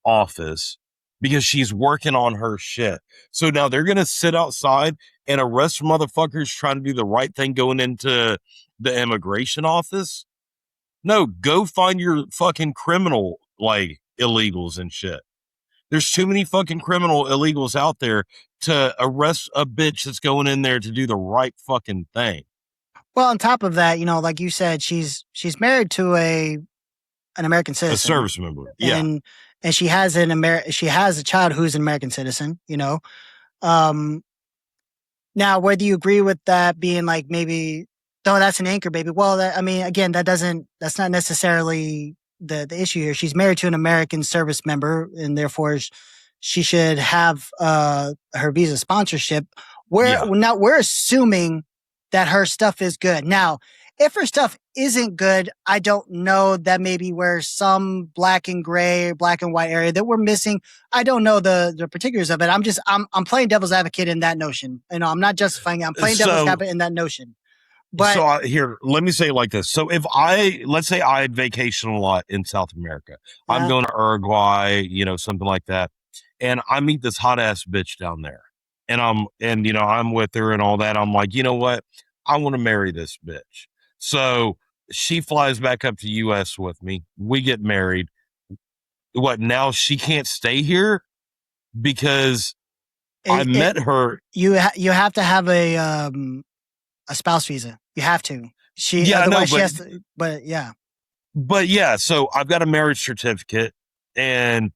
office because she's working on her shit. So now they're going to sit outside and arrest motherfuckers trying to do the right thing going into the immigration office. No, go find your fucking criminal, like, illegals and shit. There's too many fucking criminal illegals out there to arrest a bitch that's going in there to do the right fucking thing. Well, on top of that, like you said, she's married to an American citizen, a service member, yeah, and she has a child who's an American citizen. Now, whether you agree with that being like maybe, oh, that's an anchor baby. Well, again, that's not necessarily the issue here. She's married to an American service member, and therefore she should have her visa sponsorship. Now we're assuming that her stuff is good. Now, if her stuff isn't good, I don't know, that maybe where some black and gray, black and white area that we're missing. I don't know the particulars of it. I'm playing devil's advocate in that notion. I'm not justifying it. I'm playing devil's advocate in that notion. But so here, let me say it like this. So if let's say I had vacation a lot in South America, I'm going to Uruguay, something like that. And I meet this hot ass bitch down there, and I'm with her and all that. I'm like, you know what? I want to marry this bitch. So she flies back up to US with me. We get married. what now she can't stay here because I met her. You have to have a spouse visa. You have to. Otherwise she has to. But yeah. So I've got a marriage certificate, and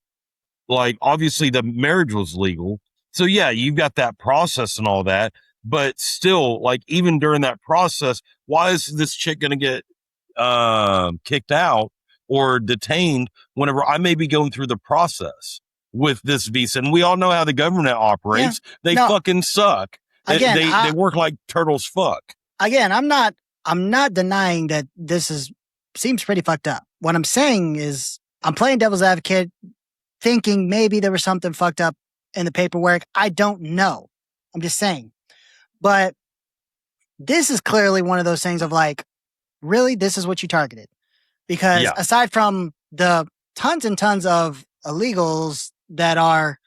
like obviously the marriage was legal. So yeah, you've got that process and all that. But still, like even during that process, why is this chick going to get kicked out or detained whenever I may be going through the process with this visa? And we all know how the government operates. Yeah. They fucking suck. Again, they work like turtles fuck. Again, I'm not denying that seems pretty fucked up. What I'm saying is I'm playing devil's advocate, thinking maybe there was something fucked up in the paperwork. I don't know. I'm just saying. But this is clearly one of those things of like, really, this is what you targeted? Because aside from the tons and tons of illegals that are,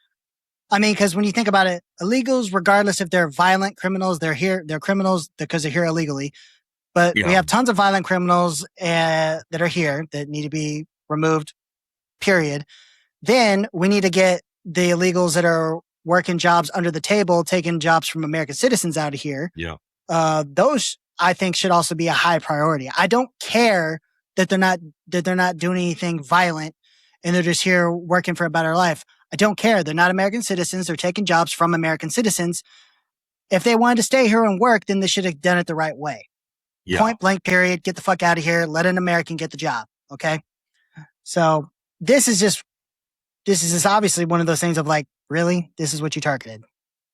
I mean, because when you think about it, illegals, regardless if they're violent criminals, they're criminals because they're here illegally. But we have tons of violent criminals that are here that need to be removed, period. Then we need to get the illegals that are working jobs under the table, taking jobs from American citizens out of here. Yeah. Those I think should also be a high priority. I don't care that they're not doing anything violent and they're just here working for a better life. I don't care. They're not American citizens. They're taking jobs from American citizens. If they wanted to stay here and work, then they should have done it the right way. Yeah. Point blank, period. Get the fuck out of here. Let an American get the job. Okay. So this is just obviously one of those things of like, really? This is what you targeted?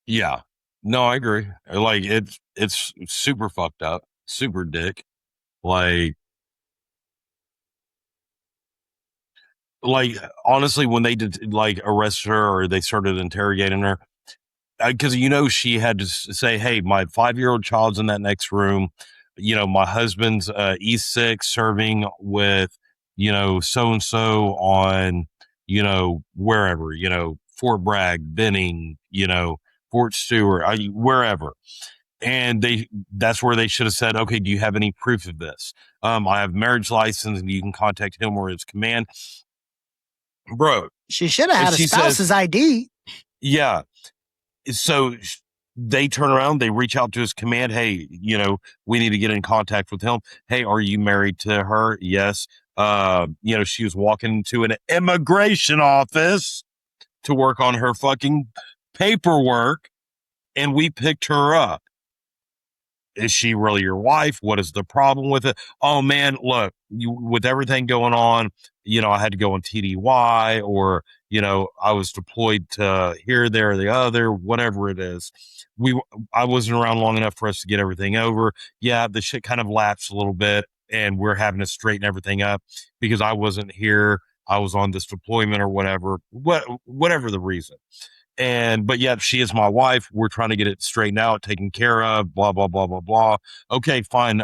Yeah. No, I agree. Like it's super fucked up, super dick. Like honestly, when they did like arrest her or they started interrogating her, because she had to say, "Hey, my 5-year-old child's in that next room. My husband's E6 serving with so and so on wherever Fort Bragg, Benning, Fort Stewart, wherever." And that's where they should have said, "Okay, do you have any proof of this? I have marriage license, and you can contact him or his command." Bro, she should have had a spouse's ID. Yeah. So they turn around, they reach out to his command. "Hey, we need to get in contact with him. Hey, are you married to her?" "Yes." She was walking into an immigration office to work on her fucking paperwork, and we picked her up. Is she really your wife? What is the problem with it? "Oh man, look, with everything going on, I had to go on TDY, or, I was deployed to here, there, or the other, whatever it is. I wasn't around long enough for us to get everything over. Yeah, the shit kind of lapsed a little bit, and we're having to straighten everything up because I wasn't here. I was on this deployment or whatever, whatever the reason. But yet she is my wife. We're trying to get it straightened out, taken care of, blah, blah, blah, blah, blah. Okay, fine.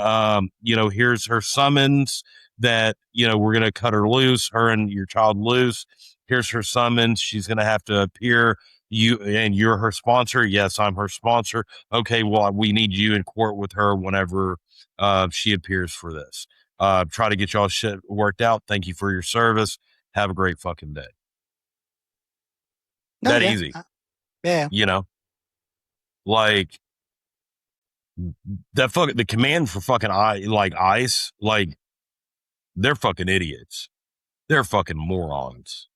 Here's her summons that, we're going to cut her loose, her and your child loose. Here's her summons. She's going to have to appear. You're her sponsor." "Yes, I'm her sponsor." "Okay, well, we need you in court with her whenever she appears for this. Try to get y'all shit worked out. Thank you for your service. Have a great fucking day." Easy. Yeah. Like the command for fucking ICE, like they're fucking idiots. They're fucking morons.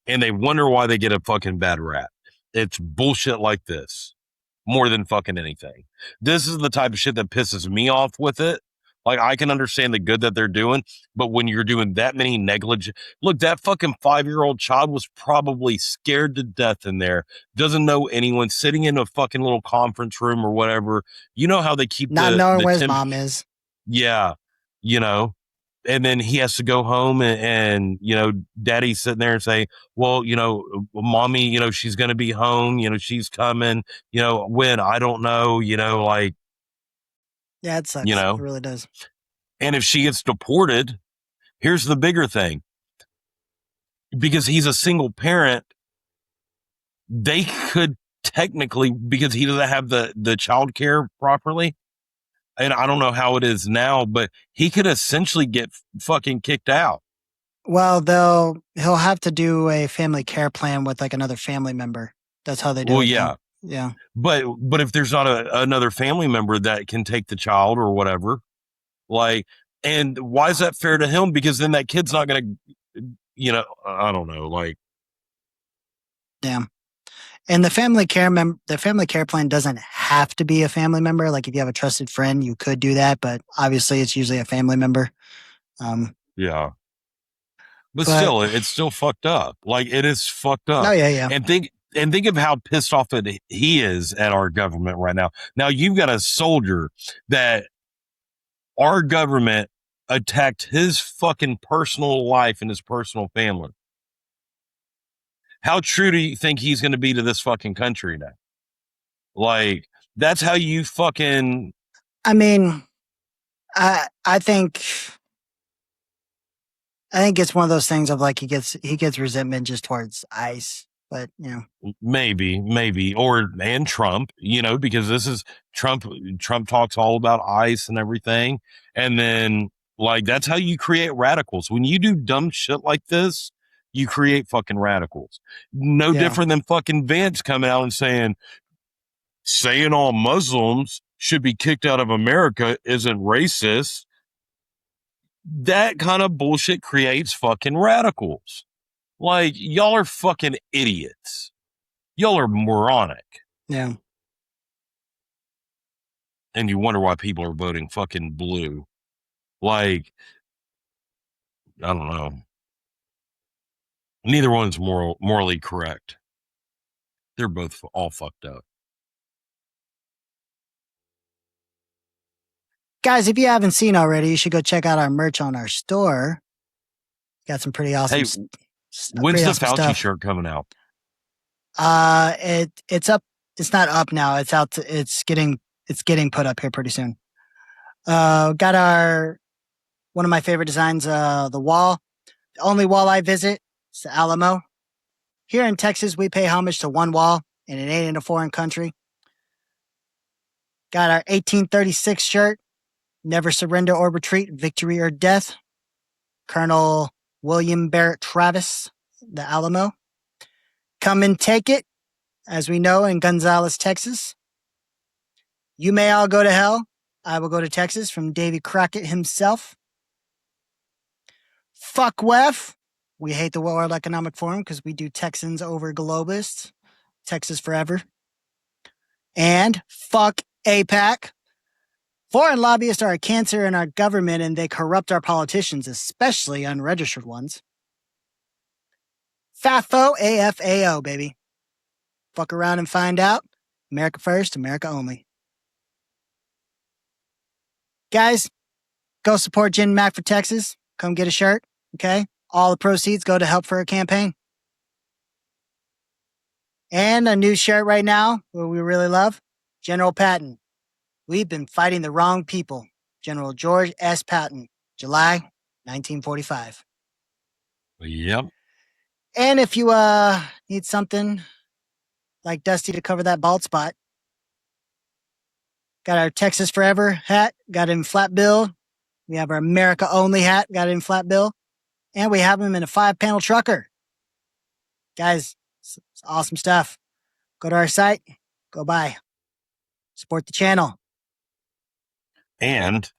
And they wonder why they get a fucking bad rap. It's bullshit like this more than fucking anything. This is the type of shit that pisses me off with it. Like, I can understand the good that they're doing, but when you're doing that many negligent, look, that fucking 5-year-old child was probably scared to death in there. Doesn't know anyone, sitting in a fucking little conference room or whatever. You know how they keep not knowing where his mom is. Yeah. And then he has to go home and daddy's sitting there and say, "Well, mommy, she's going to be home. She's coming, when, I don't know, like." Yeah, it sucks. It really does. And if she gets deported, here's the bigger thing. Because he's a single parent, they could technically, because he doesn't have the child care properly, and I don't know how it is now, but he could essentially get fucking kicked out. Well, he'll have to do a family care plan with like another family member. That's how they do Well, it yeah. now. Yeah. But if there's not another family member that can take the child or whatever, like, and why is that fair to him? Because then that kid's not going to, I don't know, like, Yeah. And the family care plan doesn't have to be a family member. Like if you have a trusted friend, you could do that, but obviously it's usually a family member. Yeah. But But still, it's still fucked up. Like, it is fucked oh up. yeah. And think of how pissed off he is at our government right now. Now you've got a soldier that our government attacked his fucking personal life and his personal family. How true do you think he's going to be to this fucking country now? Like, that's how you fucking. I mean, I think it's one of those things of like he gets resentment just towards ICE, but Maybe, and Trump, because this is Trump. Trump talks all about ICE and everything, and then like that's how you create radicals. When you do dumb shit like this, you create fucking radicals. No different than fucking Vance coming out and saying all Muslims should be kicked out of America isn't racist. That kind of bullshit creates fucking radicals. Like, y'all are fucking idiots. Y'all are moronic. Yeah. And you wonder why people are voting fucking blue. Like, I don't know. Neither one's morally correct. They're both all fucked up. Guys, if you haven't seen already, you should go check out our merch on our store. Got some pretty awesome. When's the Fauci stuff. shirt coming out? It's up. It's not up now. It's out. It's getting put up here pretty soon. Got one of my favorite designs. The wall. The only wall I visit is the Alamo. Here in Texas, we pay homage to one wall, and it ain't in a foreign country. Got our 1836 shirt. Never surrender or retreat, victory or death. Colonel William Barrett Travis, the Alamo. Come and take it, as we know, in Gonzales, Texas. You may all go to hell. I will go to Texas, from Davy Crockett himself. Fuck WEF. We hate the World Economic Forum because we do Texans over globalists. Texas forever. And fuck APAC. Foreign lobbyists are a cancer in our government and they corrupt our politicians, especially unregistered ones. FAFO, AFAO, baby. Fuck around and find out. America first, America only. Guys, go support Jen and Mac for Texas. Come get a shirt, okay? All the proceeds go to help for a campaign. And a new shirt right now, what we really love, General Patton. We've been fighting the wrong people. General George S. Patton, July 1945. Yep. And if you need something like Dusty to cover that bald spot, got our Texas Forever hat, got it in flat bill. We have our America Only hat, got it in flat bill. And we have them in a 5-panel trucker. Guys, it's awesome stuff. Go to our site, go buy. Support the channel. And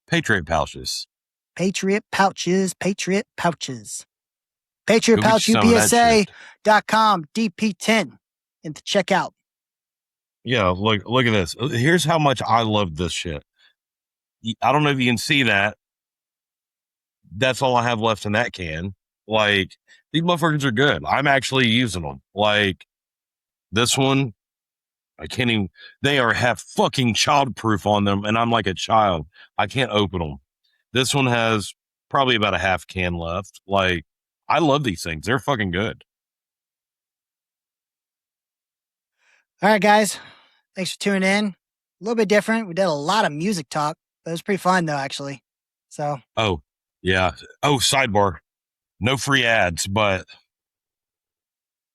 Patriot pouches. Patriot pouches. PatriotPouchUPSA.com, DP10 in the checkout. Yeah, look at this. Here's how much I love this shit. I don't know if you can see that. That's all I have left in that can. Like, these motherfuckers are good. I'm actually using them. Like, this one, I can't even, have fucking childproof on them, and I'm like a child. I can't open them. This one has probably about a half can left. Like, I love these things. They're fucking good. All right, guys. Thanks for tuning in. A little bit different. We did a lot of music talk, but it was pretty fun, though, actually. So. Oh, yeah. Oh, sidebar. No free ads, but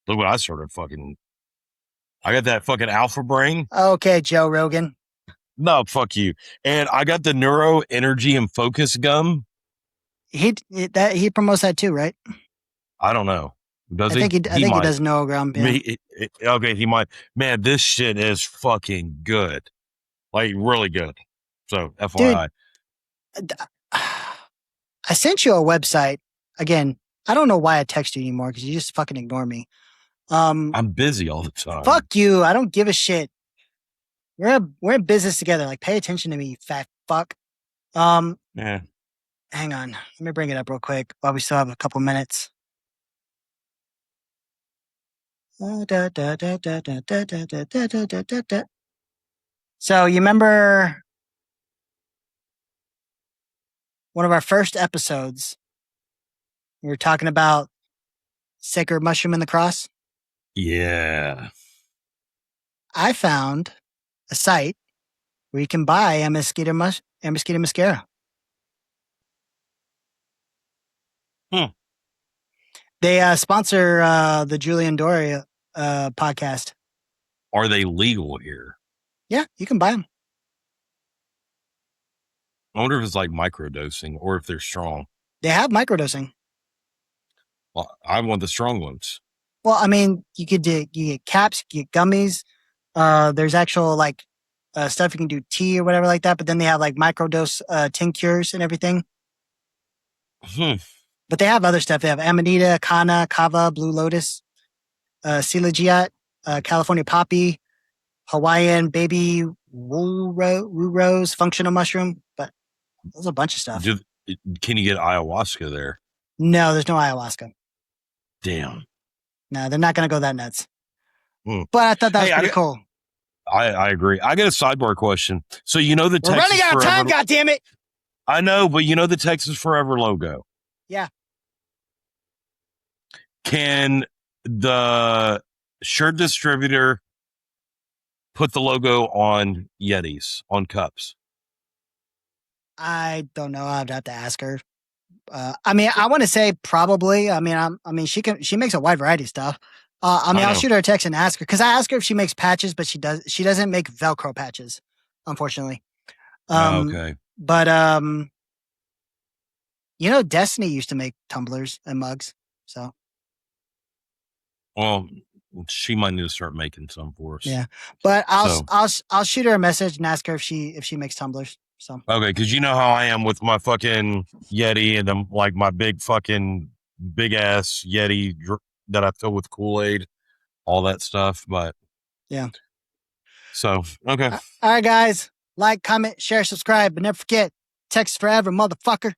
look what I started fucking. I got that fucking alpha brain. Okay, Joe Rogan. No, fuck you. And I got the neuro energy and focus gum. he promotes that too, right? I don't know. Does he? I think he does Noah Grump. Yeah. Okay, he might. Man, this shit is fucking good. Like, really good. So, FYI. Dude, I sent you a website. Again, I don't know why I text you anymore because you just fucking ignore me. I'm busy all the time. Fuck you. I don't give a shit. We're in business together. Like, pay attention to me, you fat fuck. Yeah. Hang on. Let me bring it up real quick while we still have a couple minutes. So you remember one of our first episodes? We were talking about sacred mushroom and the cross. Yeah. I found a site where you can buy a mosquito mascara. They sponsor the Julian Doria podcast. Are they legal here? Yeah, you can buy them. I wonder if it's like microdosing or if they're strong. They have microdosing. Well, I want the strong ones. Well, I mean, you get caps, you get gummies. There's actual like stuff you can do tea or whatever like that. But then they have like microdose tinctures and everything. But they have other stuff. They have Amanita, Kana, Kava, Blue Lotus, Silagiat, California Poppy, Hawaiian Baby Woo Rose, Functional Mushroom. But there's a bunch of stuff. Can you get ayahuasca there? No, there's no ayahuasca. Damn. No, they're not going to go that nuts. But I thought that was pretty cool. I agree. I got a sidebar question. So you know We're running out of time, goddammit. I know, but you know the Texas Forever logo? Yeah. Can the shirt distributor put the logo on Yetis, on cups? I don't know. I'd have to ask her. I mean, I want to say probably. I mean, she makes a wide variety of stuff. I'll shoot her a text and ask her because I asked her if she makes patches, but she doesn't make Velcro patches, unfortunately. Okay. But Destiny used to make tumblers and mugs. So, well, she might need to start making some for us. Yeah, but I'll shoot her a message and ask her if she makes tumblers. So okay, because you know how I am with my fucking Yeti and then like my big ass Yeti that I fill with Kool-Aid, all that stuff. But yeah. So okay. All right, guys. Like, comment, share, subscribe, but never forget, Texas Forever, motherfucker.